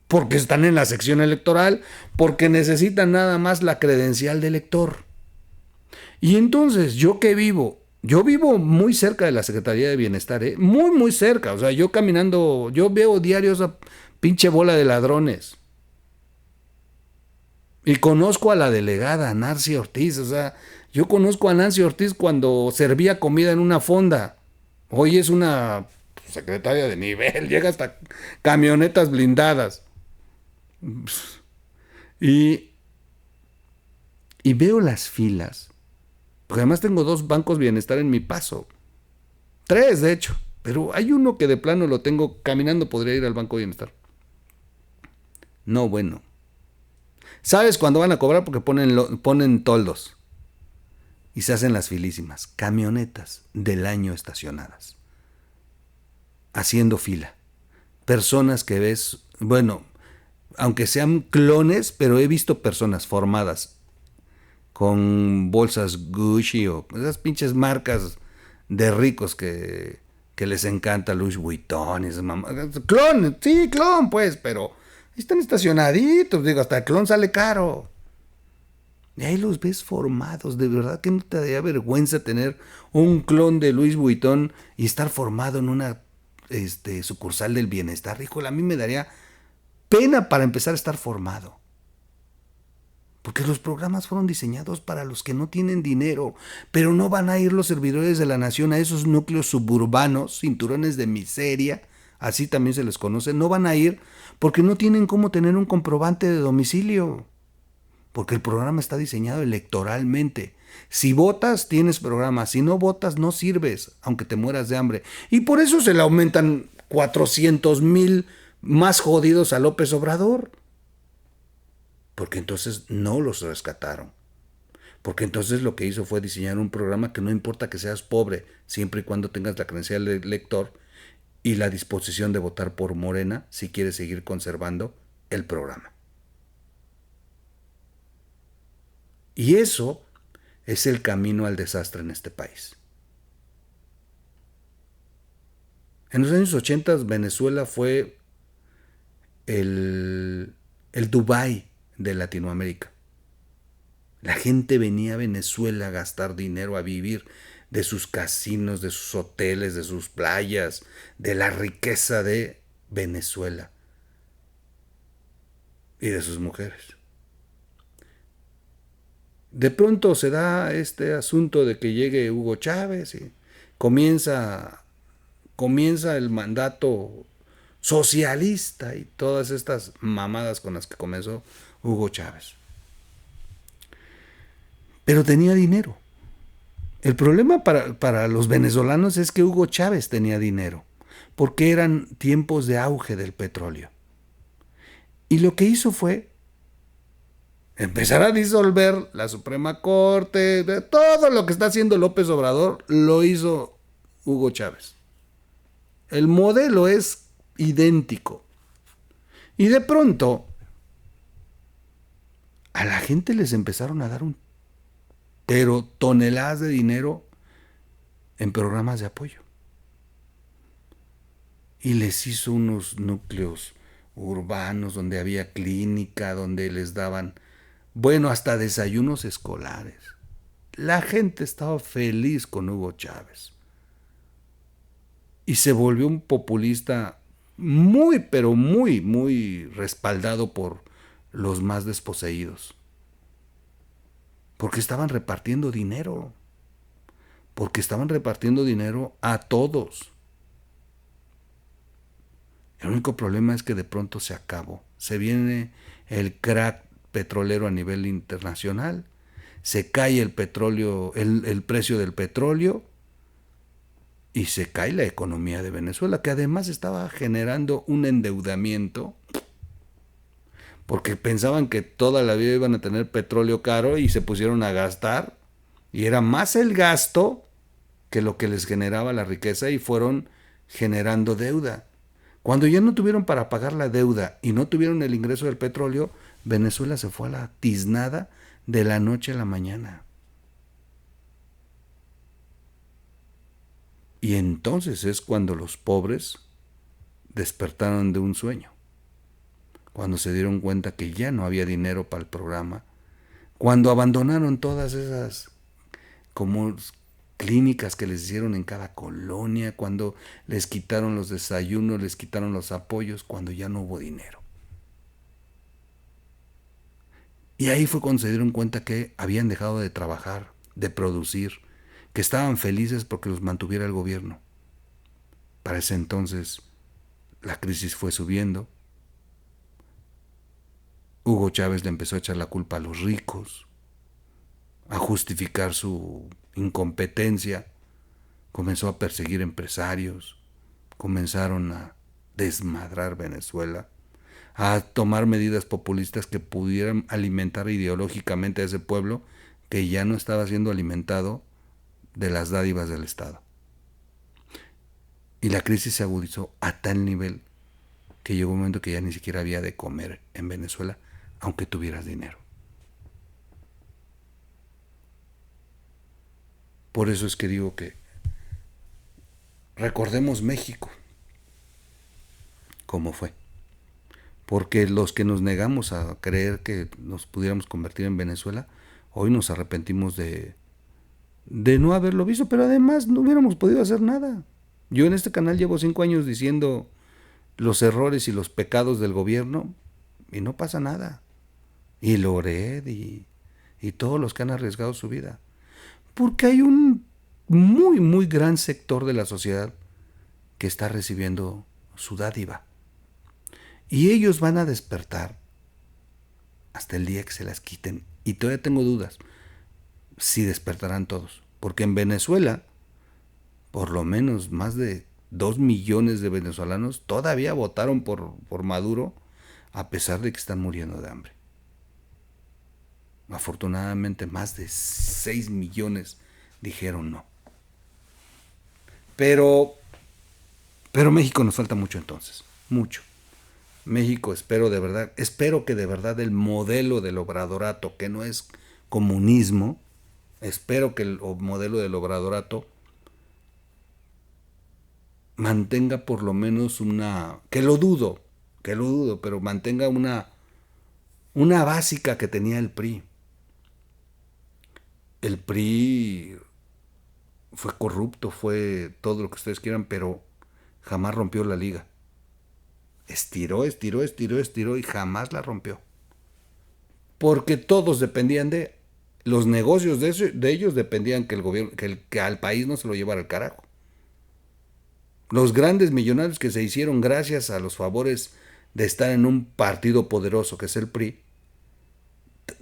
porque están en la sección electoral, porque necesitan nada más la credencial de elector. Y entonces, yo vivo muy cerca de la Secretaría de Bienestar, muy, muy cerca. O sea, yo caminando, yo veo diario esa pinche bola de ladrones. Y conozco a la delegada, Nancy Ortiz. O sea, yo conozco a Nancy Ortiz cuando servía comida en una fonda. Hoy es una secretaria de nivel, llega hasta camionetas blindadas. Y, y veo las filas. Porque además tengo 2 bancos bienestar en mi paso. 3, de hecho. Pero hay uno que de plano lo tengo caminando, podría ir al banco bienestar. No, bueno. ¿Sabes cuándo van a cobrar? Porque ponen toldos. Y se hacen las filísimas. Camionetas del año estacionadas. Haciendo fila. Personas que ves, bueno, aunque sean clones, pero he visto personas formadas con bolsas Gucci o esas pinches marcas de ricos que les encanta Louis Vuitton y esas mamás. Clon, sí, clon, pues, pero están estacionaditos, digo, hasta el clon sale caro. Y ahí los ves formados, de verdad que no te daría vergüenza tener un clon de Louis Vuitton y estar formado en una sucursal del bienestar. Híjole, a mí me daría pena para empezar a estar formado. Porque los programas fueron diseñados para los que no tienen dinero, pero no van a ir los servidores de la nación a esos núcleos suburbanos, cinturones de miseria, así también se les conoce, no van a ir porque no tienen cómo tener un comprobante de domicilio, porque el programa está diseñado electoralmente. Si votas, tienes programa, si no votas, no sirves, aunque te mueras de hambre. Y por eso se le aumentan 400,000 más jodidos a López Obrador. Porque entonces no los rescataron. Porque entonces lo que hizo fue diseñar un programa que no importa que seas pobre, siempre y cuando tengas la credencial de lector y la disposición de votar por Morena si quieres seguir conservando el programa. Y eso es el camino al desastre en este país. En los años 80 Venezuela fue el Dubái de Latinoamérica. La gente venía a Venezuela a gastar dinero, a vivir de sus casinos, de sus hoteles, de sus playas, de la riqueza de Venezuela y de sus mujeres. De pronto se da este asunto de que llegue Hugo Chávez y comienza el mandato socialista y todas estas mamadas con las que comenzó Hugo Chávez. Pero tenía dinero. El problema para los venezolanos es que Hugo Chávez tenía dinero, porque eran tiempos de auge del petróleo. Y lo que hizo fue empezar a disolver la Suprema Corte, todo lo que está haciendo López Obrador lo hizo Hugo Chávez. El modelo es idéntico. Y de pronto a la gente les empezaron a dar pero toneladas de dinero en programas de apoyo. Y les hizo unos núcleos urbanos donde había clínica, donde les daban, bueno, hasta desayunos escolares. La gente estaba feliz con Hugo Chávez. Y se volvió un populista muy, pero muy, muy respaldado por los más desposeídos. Porque estaban repartiendo dinero. Porque estaban repartiendo dinero a todos. El único problema es que de pronto se acabó. Se viene el crack petrolero a nivel internacional. Se cae el petróleo, el precio del petróleo. Y se cae la economía de Venezuela, que además estaba generando un endeudamiento. Porque pensaban que toda la vida iban a tener petróleo caro y se pusieron a gastar. Y era más el gasto que lo que les generaba la riqueza y fueron generando deuda. Cuando ya no tuvieron para pagar la deuda y no tuvieron el ingreso del petróleo, Venezuela se fue a la tiznada de la noche a la mañana. Y entonces es cuando los pobres despertaron de un sueño. cuando se dieron cuenta que ya no había dinero para el programa, cuando abandonaron todas esas como clínicas que les hicieron en cada colonia, cuando les quitaron los desayunos, les quitaron los apoyos, cuando ya no hubo dinero. Y ahí fue cuando se dieron cuenta que habían dejado de trabajar, de producir, que estaban felices porque los mantuviera el gobierno. Para ese entonces la crisis fue subiendo. Hugo Chávez le empezó a echar la culpa a los ricos, a justificar su incompetencia, comenzó a perseguir empresarios, comenzaron a desmadrar Venezuela, a tomar medidas populistas que pudieran alimentar ideológicamente a ese pueblo que ya no estaba siendo alimentado de las dádivas del Estado. Y la crisis se agudizó a tal nivel que llegó un momento que ya ni siquiera había de comer en Venezuela, aunque tuvieras dinero. Por eso es que digo que recordemos México como fue. Porque los que nos negamos a creer que nos pudiéramos convertir en Venezuela, hoy nos arrepentimos de no haberlo visto, pero además no hubiéramos podido hacer nada. Yo en este canal llevo 5 años diciendo los errores y los pecados del gobierno y no pasa nada. Y Loret y todos los que han arriesgado su vida. Porque hay un muy, muy gran sector de la sociedad que está recibiendo su dádiva. Y ellos van a despertar hasta el día que se las quiten. Y todavía tengo dudas si despertarán todos. Porque en Venezuela, por lo menos más de 2 millones de venezolanos todavía votaron por Maduro, a pesar de que están muriendo de hambre. Afortunadamente más de 6 millones dijeron no. Pero México nos falta mucho entonces, mucho. México espero que de verdad el modelo del obradorato, que no es comunismo, espero que el modelo del obradorato mantenga por lo menos que lo dudo, pero mantenga una básica que tenía el PRI. El PRI fue corrupto, fue todo lo que ustedes quieran, pero jamás rompió la liga. Estiró y jamás la rompió. Porque todos dependían los negocios de ellos dependían que el gobierno, que al país no se lo llevara al carajo. Los grandes millonarios que se hicieron gracias a los favores de estar en un partido poderoso que es el PRI,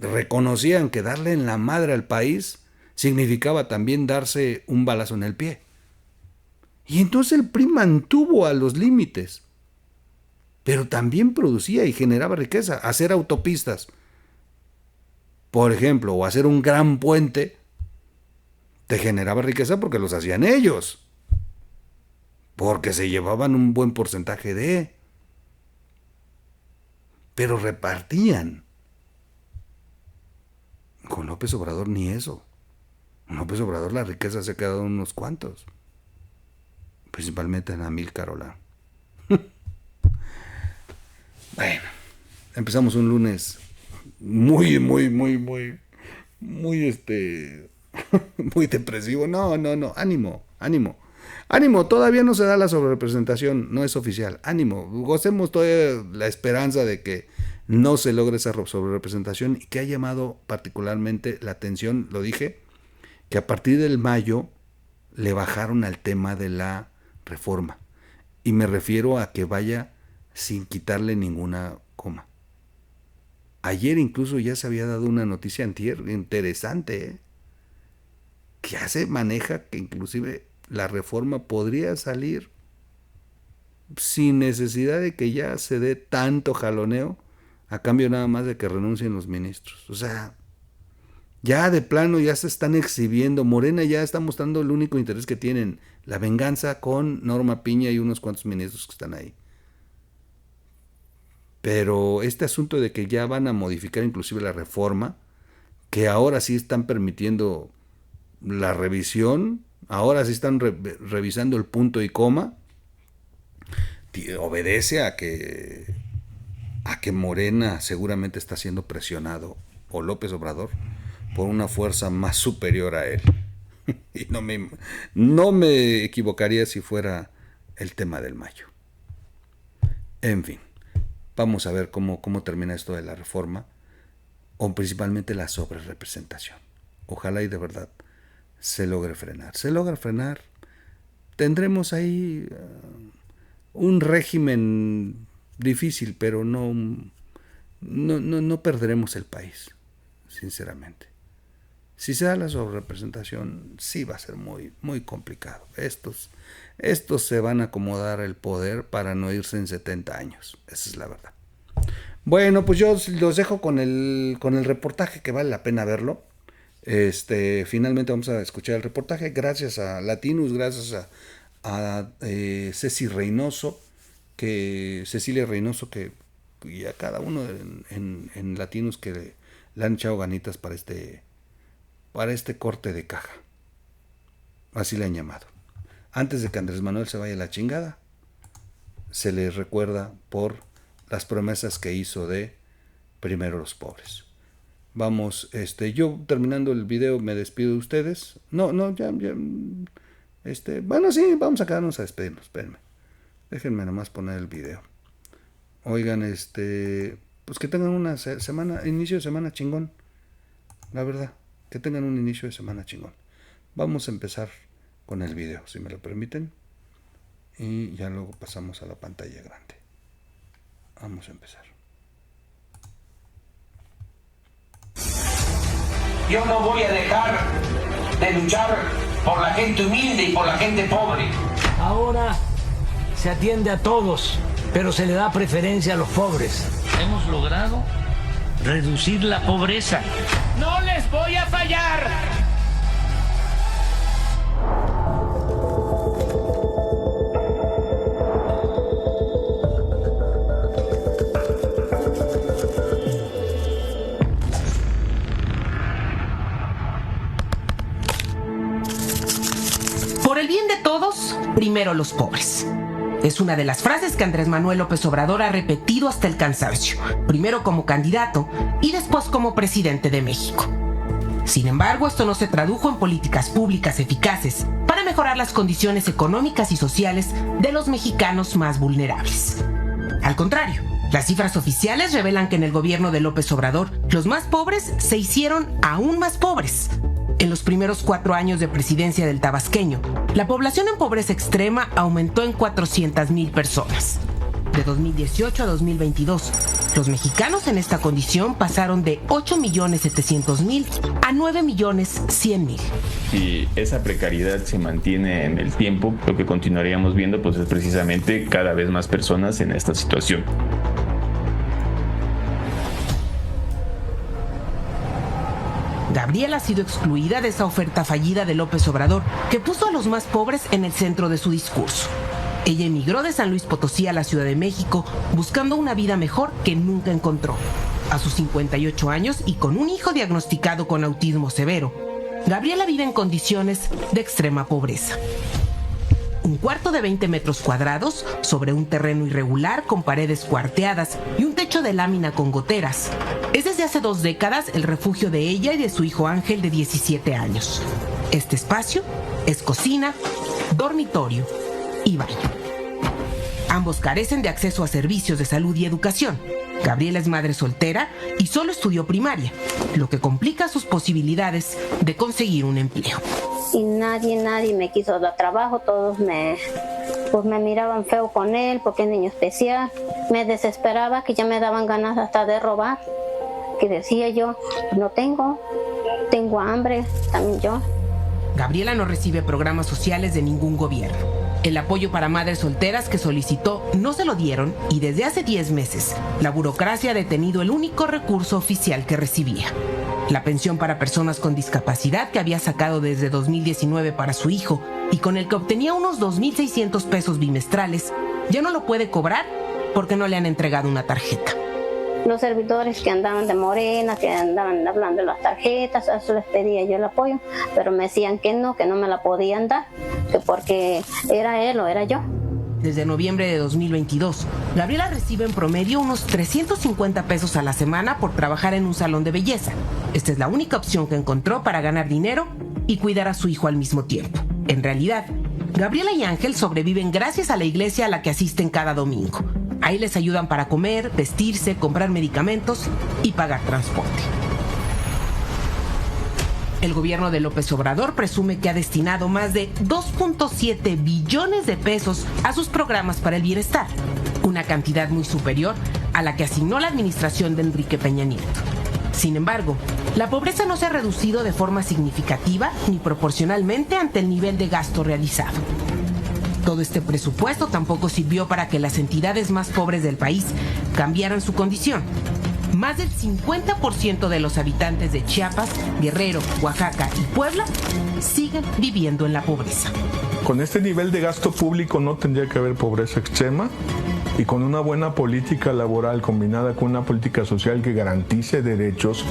reconocían que darle en la madre al país significaba también darse un balazo en el pie. Y entonces el PRI mantuvo a los límites, pero también producía y generaba riqueza. Hacer autopistas, por ejemplo, o hacer un gran puente, te generaba riqueza porque los hacían ellos, porque se llevaban un buen porcentaje pero repartían. Con López Obrador ni eso. Con López Obrador la riqueza se ha quedado en unos cuantos, principalmente en Amílcar Ola. Bueno, empezamos un lunes muy muy depresivo. No, ánimo, todavía no se da la sobrerepresentación, no es oficial. Ánimo, gocemos todavía la esperanza de que no se logre esa sobrerepresentación y que ha llamado particularmente la atención, lo dije, que a partir del mayo le bajaron al tema de la reforma. Y me refiero a que vaya sin quitarle ninguna coma. Ayer incluso ya se había dado una noticia interesante, que ya se maneja que inclusive la reforma podría salir sin necesidad de que ya se dé tanto jaloneo, a cambio nada más de que renuncien los ministros. O sea, ya de plano ya se están exhibiendo. Morena ya está mostrando el único interés que tienen, la venganza con Norma Piña y unos cuantos ministros que están ahí. Pero este asunto de que ya van a modificar inclusive la reforma, que ahora sí están permitiendo la revisión, ahora sí están revisando el punto y coma, obedece a que a que Morena seguramente está siendo presionado, o López Obrador, por una fuerza más superior a él. Y no me equivocaría si fuera el tema del Mayo. En fin, vamos a ver cómo termina esto de la reforma, o principalmente la sobrerepresentación. Ojalá y de verdad se logre frenar. Se logra frenar, tendremos ahí un régimen difícil, pero no perderemos el país, sinceramente. Si se da la sobrerepresentación, sí va a ser muy, muy complicado. Estos se van a acomodar el poder para no irse en 70 años. Esa es la verdad. Bueno, pues yo los dejo con el reportaje, que vale la pena verlo. Finalmente vamos a escuchar el reportaje. Gracias a Latinus, gracias a Cecilia Reynoso, y a cada uno en Latinus que le han echado ganitas para este corte de caja. Así le han llamado. Antes de que Andrés Manuel se vaya a la chingada, se le recuerda por las promesas que hizo de primero los pobres. Vamos, yo terminando el video me despido de ustedes. Bueno, sí, vamos a quedarnos a despedirnos, espérenme. Déjenme nomás poner el video. Oigan, pues que tengan una inicio de semana chingón. La verdad, que tengan un inicio de semana chingón. Vamos a empezar con el video, si me lo permiten. Y ya luego pasamos a la pantalla grande. Vamos a empezar. Yo no voy a dejar de luchar por la gente humilde y por la gente pobre. Ahora se atiende a todos, pero se le da preferencia a los pobres. Hemos logrado reducir la pobreza. ¡No les voy a fallar! Por el bien de todos, primero los pobres. Es una de las frases que Andrés Manuel López Obrador ha repetido hasta el cansancio, primero como candidato y después como presidente de México. Sin embargo, esto no se tradujo en políticas públicas eficaces para mejorar las condiciones económicas y sociales de los mexicanos más vulnerables. Al contrario, las cifras oficiales revelan que en el gobierno de López Obrador, los más pobres se hicieron aún más pobres. En los primeros 4 años de presidencia del tabasqueño, la población en pobreza extrema aumentó en 400,000 personas. De 2018 a 2022, los mexicanos en esta condición pasaron de 8,700,000 a 9,100,000. Si esa precariedad se mantiene en el tiempo, lo que continuaríamos viendo pues es precisamente cada vez más personas en esta situación. Gabriela ha sido excluida de esa oferta fallida de López Obrador, que puso a los más pobres en el centro de su discurso. Ella emigró de San Luis Potosí a la Ciudad de México buscando una vida mejor que nunca encontró. A sus 58 años y con un hijo diagnosticado con autismo severo, Gabriela vive en condiciones de extrema pobreza. Un cuarto de 20 metros cuadrados sobre un terreno irregular con paredes cuarteadas y un techo de lámina con goteras. Es desde hace 2 décadas el refugio de ella y de su hijo Ángel de 17 años. Este espacio es cocina, dormitorio y baño. Ambos carecen de acceso a servicios de salud y educación. Gabriela es madre soltera y solo estudió primaria, lo que complica sus posibilidades de conseguir un empleo. Y nadie me quiso dar trabajo, todos me miraban feo con él porque es niño especial. Me desesperaba, que ya me daban ganas hasta de robar, que decía yo, no tengo hambre, también yo. Gabriela no recibe programas sociales de ningún gobierno. El apoyo para madres solteras que solicitó no se lo dieron y desde hace 10 meses la burocracia ha detenido el único recurso oficial que recibía. La pensión para personas con discapacidad que había sacado desde 2019 para su hijo y con el que obtenía unos 2,600 pesos bimestrales, ya no lo puede cobrar porque no le han entregado una tarjeta. Los servidores que andaban de Morena, que andaban hablando de las tarjetas, a eso les pedía yo el apoyo, pero me decían que no me la podían dar, que porque era él o era yo. Desde noviembre de 2022, Gabriela recibe en promedio unos 350 pesos a la semana por trabajar en un salón de belleza. Esta es la única opción que encontró para ganar dinero y cuidar a su hijo al mismo tiempo. En realidad, Gabriela y Ángel sobreviven gracias a la iglesia a la que asisten cada domingo. Ahí les ayudan para comer, vestirse, comprar medicamentos y pagar transporte. El gobierno de López Obrador presume que ha destinado más de 2.7 billones de pesos a sus programas para el bienestar, una cantidad muy superior a la que asignó la administración de Enrique Peña Nieto. Sin embargo, la pobreza no se ha reducido de forma significativa ni proporcionalmente ante el nivel de gasto realizado. Todo este presupuesto tampoco sirvió para que las entidades más pobres del país cambiaran su condición. Más del 50% de los habitantes de Chiapas, Guerrero, Oaxaca y Puebla siguen viviendo en la pobreza. Con este nivel de gasto público no tendría que haber pobreza extrema, y con una buena política laboral combinada con una política social que garantice derechos,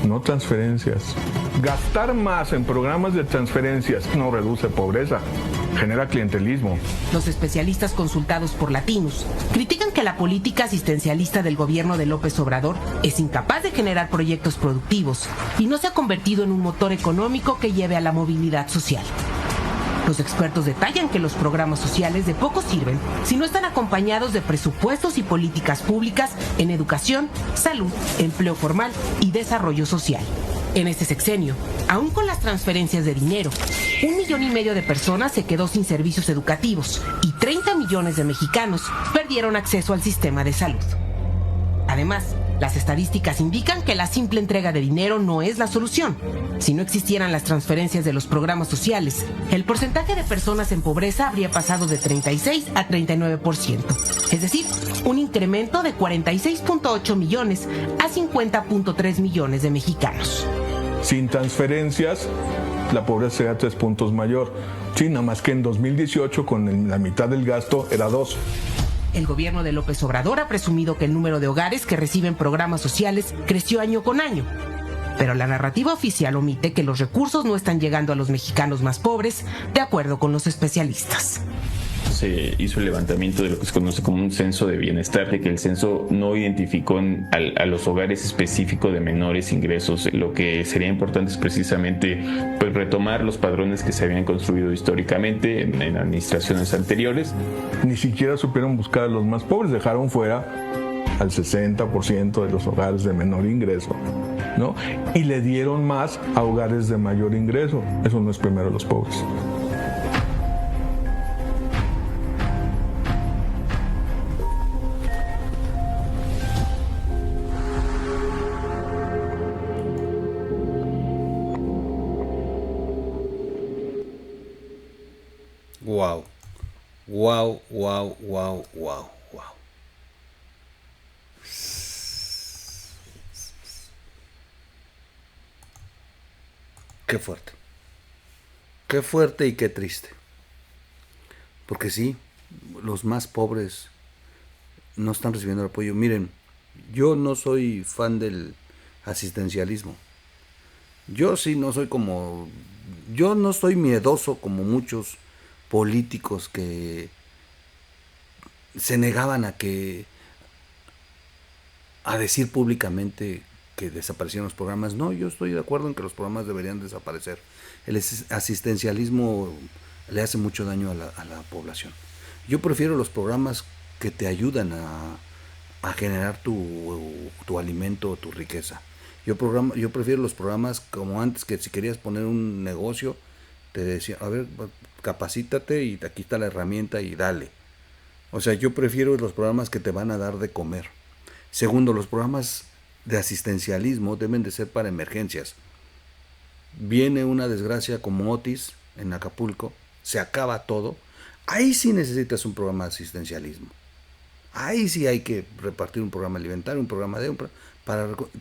no transferencias. Gastar más en programas de transferencias no reduce pobreza, genera clientelismo. Los especialistas consultados por Latinos critican que la política asistencialista del gobierno de López Obrador es incapaz de generar proyectos productivos y no se ha convertido en un motor económico que lleve a la movilidad social. Los expertos detallan que los programas sociales de poco sirven si no están acompañados de presupuestos y políticas públicas en educación, salud, empleo formal y desarrollo social. En este sexenio, aún con las transferencias de dinero, 1,5 millones de personas se quedó sin servicios educativos y 30 millones de mexicanos perdieron acceso al sistema de salud. Además, las estadísticas indican que la simple entrega de dinero no es la solución. Si no existieran las transferencias de los programas sociales, el porcentaje de personas en pobreza habría pasado de 36 a 39%, es decir, un incremento de 46.8 millones a 50.3 millones de mexicanos. Sin transferencias, la pobreza sería 3 puntos mayor. Sí, nada más que en 2018, con la mitad del gasto, era 2. El gobierno de López Obrador ha presumido que el número de hogares que reciben programas sociales creció año con año. Pero la narrativa oficial omite que los recursos no están llegando a los mexicanos más pobres, de acuerdo con los especialistas. Se hizo el levantamiento de lo que se conoce como un censo de bienestar, de que el censo no identificó a los hogares específicos de menores ingresos. Lo que sería importante es precisamente pues, retomar los padrones que se habían construido históricamente en administraciones anteriores. Ni siquiera supieron buscar a los más pobres, dejaron fuera al 60% de los hogares de menor ingreso, ¿no? Y le dieron más a hogares de mayor ingreso. Eso no es primero a los pobres. Wow. Wow, wow, wow, wow, wow. Qué fuerte. Qué fuerte y qué triste. Porque sí, los más pobres no están recibiendo el apoyo. Miren, yo no soy fan del asistencialismo. Yo sí no soy como... Yo no soy miedoso como muchos políticos que se negaban a decir públicamente que desaparecieron los programas. No, yo estoy de acuerdo en que los programas deberían desaparecer. El asistencialismo le hace mucho daño a la población. Yo prefiero los programas que te ayudan a generar tu alimento o tu riqueza. Yo prefiero los programas como antes, que si querías poner un negocio, te decía, a ver, capacítate y aquí está la herramienta y dale. O sea, yo prefiero los programas que te van a dar de comer. Segundo, los programas de asistencialismo deben de ser para emergencias. Viene una desgracia como Otis en Acapulco, se acaba todo. Ahí sí necesitas un programa de asistencialismo. Ahí sí hay que repartir un programa alimentario, un programa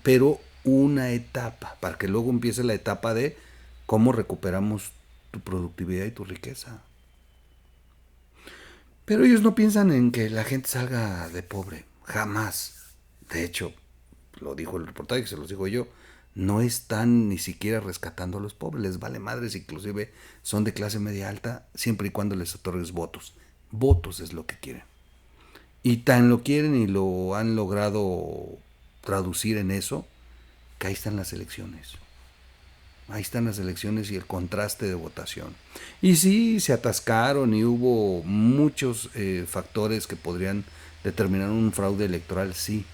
pero una etapa, para que luego empiece la etapa de cómo recuperamos tu productividad y tu riqueza. Pero ellos no piensan en que la gente salga de pobre, jamás. De hecho, lo dijo el reportaje, se los digo yo, no están ni siquiera rescatando a los pobres, les vale madres, inclusive son de clase media alta, siempre y cuando les otorgues votos. Votos es lo que quieren. Y tan lo quieren y lo han logrado traducir en eso, que ahí están las elecciones. Ahí están las elecciones y el contraste de votación. Y sí, se atascaron y hubo muchos factores que podrían determinar un fraude electoral, sí.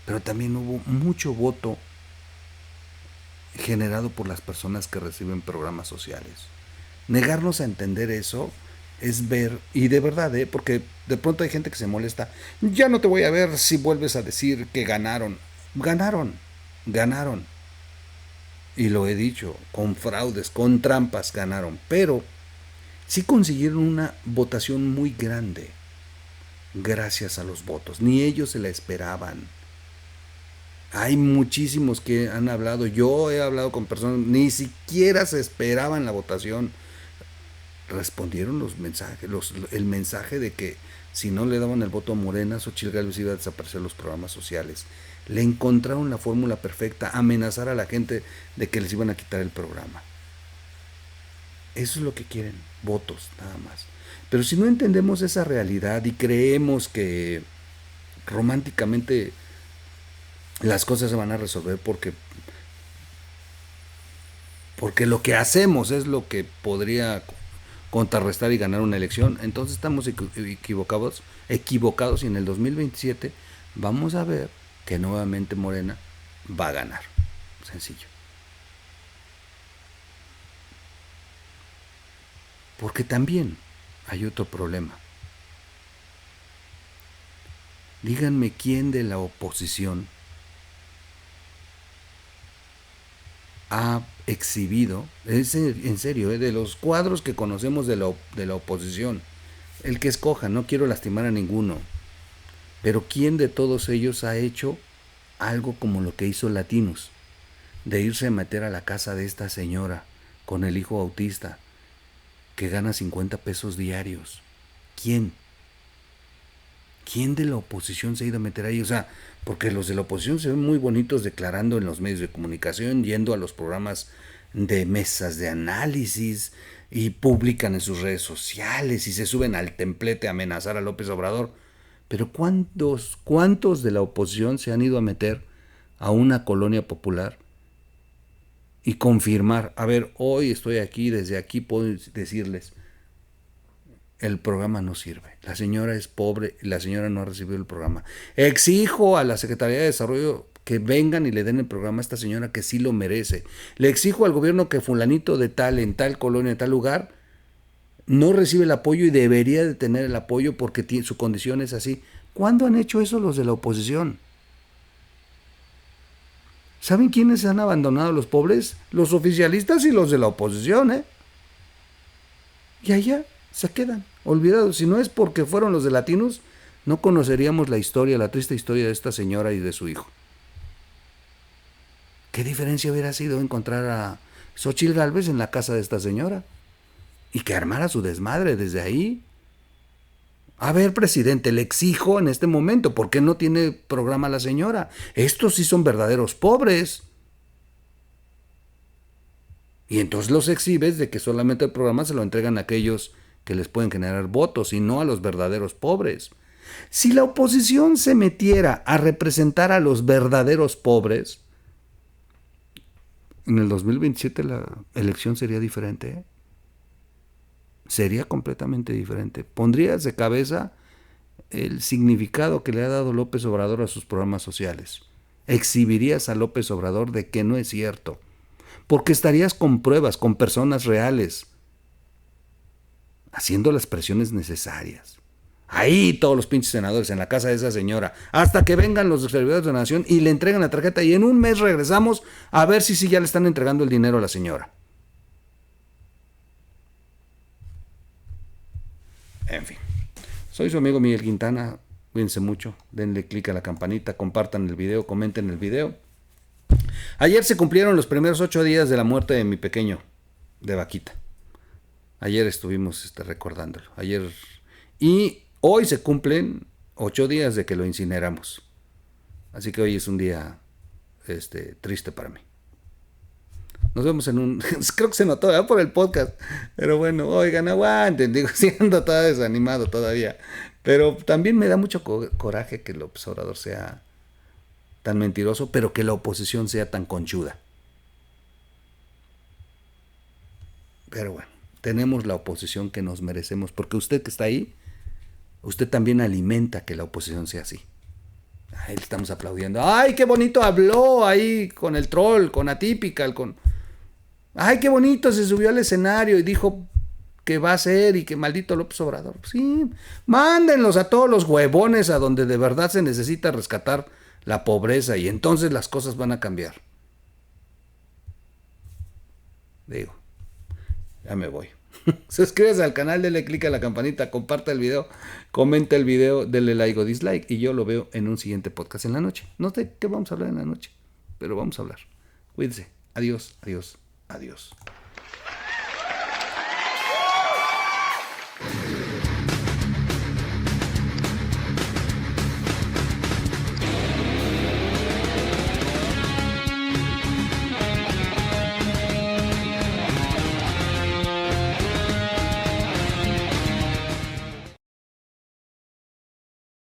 Pero también hubo mucho voto generado por las personas que reciben programas sociales. Negarnos a entender eso es ver, y de verdad, porque de pronto hay gente que se molesta, ya no te voy a ver si vuelves a decir que ganaron. Ganaron. Y lo he dicho, con fraudes, con trampas ganaron, pero sí consiguieron una votación muy grande gracias a los votos. Ni ellos se la esperaban. Hay muchísimos que han hablado, yo he hablado con personas, ni siquiera se esperaban la votación. Respondieron los mensajes, el mensaje de que si no le daban el voto a Morena, Xochitl Gálvez iba a desaparecer los programas sociales. Le encontraron la fórmula perfecta, amenazar a la gente de que les iban a quitar el programa. Eso es lo que quieren, votos, nada más. Pero si no entendemos esa realidad y creemos que románticamente las cosas se van a resolver porque lo que hacemos es lo que podría contrarrestar y ganar una elección, entonces estamos equivocados y en el 2027 vamos a ver que nuevamente Morena va a ganar. Sencillo. Porque también hay otro problema. Díganme quién de la oposición ha exhibido, en serio, de los cuadros que conocemos de la oposición, el que escoja, no quiero lastimar a ninguno, pero quién de todos ellos ha hecho algo como lo que hizo Latinus, de irse a meter a la casa de esta señora con el hijo autista que gana 50 pesos diarios? ¿Quién de la oposición se ha ido a meter ahí? O sea, porque los de la oposición se ven muy bonitos declarando en los medios de comunicación, yendo a los programas de mesas de análisis y publican en sus redes sociales y se suben al templete a amenazar a López Obrador. Pero ¿cuántos de la oposición se han ido a meter a una colonia popular y confirmar? A ver, hoy estoy aquí, desde aquí puedo decirles, el programa no sirve, la señora es pobre, la señora no ha recibido el programa. Exijo a la Secretaría de Desarrollo que vengan y le den el programa a esta señora que sí lo merece. Le exijo al gobierno que fulanito de tal, en tal colonia, en tal lugar, no recibe el apoyo y debería de tener el apoyo porque su condición es así. ¿Cuándo han hecho eso los de la oposición? ¿Saben quiénes han abandonado a los pobres? Los oficialistas y los de la oposición, Y allá se quedan olvidados. Si no es porque fueron los de Latinos, no conoceríamos la historia, la triste historia de esta señora y de su hijo. ¿Qué diferencia hubiera sido encontrar a Xochitl Gálvez en la casa de esta señora? Y que armara su desmadre desde ahí. A ver, presidente, le exijo en este momento, ¿por qué no tiene programa la señora? Estos sí son verdaderos pobres. Y entonces los exhibes de que solamente el programa se lo entregan a aquellos que les pueden generar votos y no a los verdaderos pobres. Si la oposición se metiera a representar a los verdaderos pobres, en el 2027 la elección sería diferente, Sería completamente diferente. Pondrías de cabeza el significado que le ha dado López Obrador a sus programas sociales. Exhibirías a López Obrador de que no es cierto. Porque estarías con pruebas, con personas reales, haciendo las presiones necesarias. Ahí todos los pinches senadores en la casa de esa señora, hasta que vengan los servidores de la nación y le entregan la tarjeta y en un mes regresamos a ver si ya le están entregando el dinero a la señora. En fin, soy su amigo Miguel Quintana, cuídense mucho, denle clic a la campanita, compartan el video, comenten el video. Ayer se cumplieron los primeros 8 días de la muerte de mi pequeño, de Vaquita. Ayer estuvimos recordándolo, y hoy se cumplen 8 días de que lo incineramos. Así que hoy es un día triste para mí. Nos vemos en un... Creo que se notó, ¿verdad? Por el podcast. Pero bueno, oigan, aguanten. Digo, siendo todo desanimado todavía. Pero también me da mucho coraje que López Obrador sea tan mentiroso, pero que la oposición sea tan conchuda. Pero bueno, tenemos la oposición que nos merecemos, porque usted que está ahí, usted también alimenta que la oposición sea así. Ahí le estamos aplaudiendo. ¡Ay, qué bonito habló ahí con el troll, con Atypical, con... ¡Ay, qué bonito se subió al escenario y dijo que va a ser y que maldito López Obrador! Sí, mándenlos a todos los huevones a donde de verdad se necesita rescatar la pobreza y entonces las cosas van a cambiar. Digo, ya me voy. Suscríbase al canal, denle click a la campanita, comparta el video, comenta el video, denle like o dislike y yo lo veo en un siguiente podcast en la noche. No sé qué vamos a hablar en la noche, pero vamos a hablar. Cuídense. Adiós, adiós, adiós.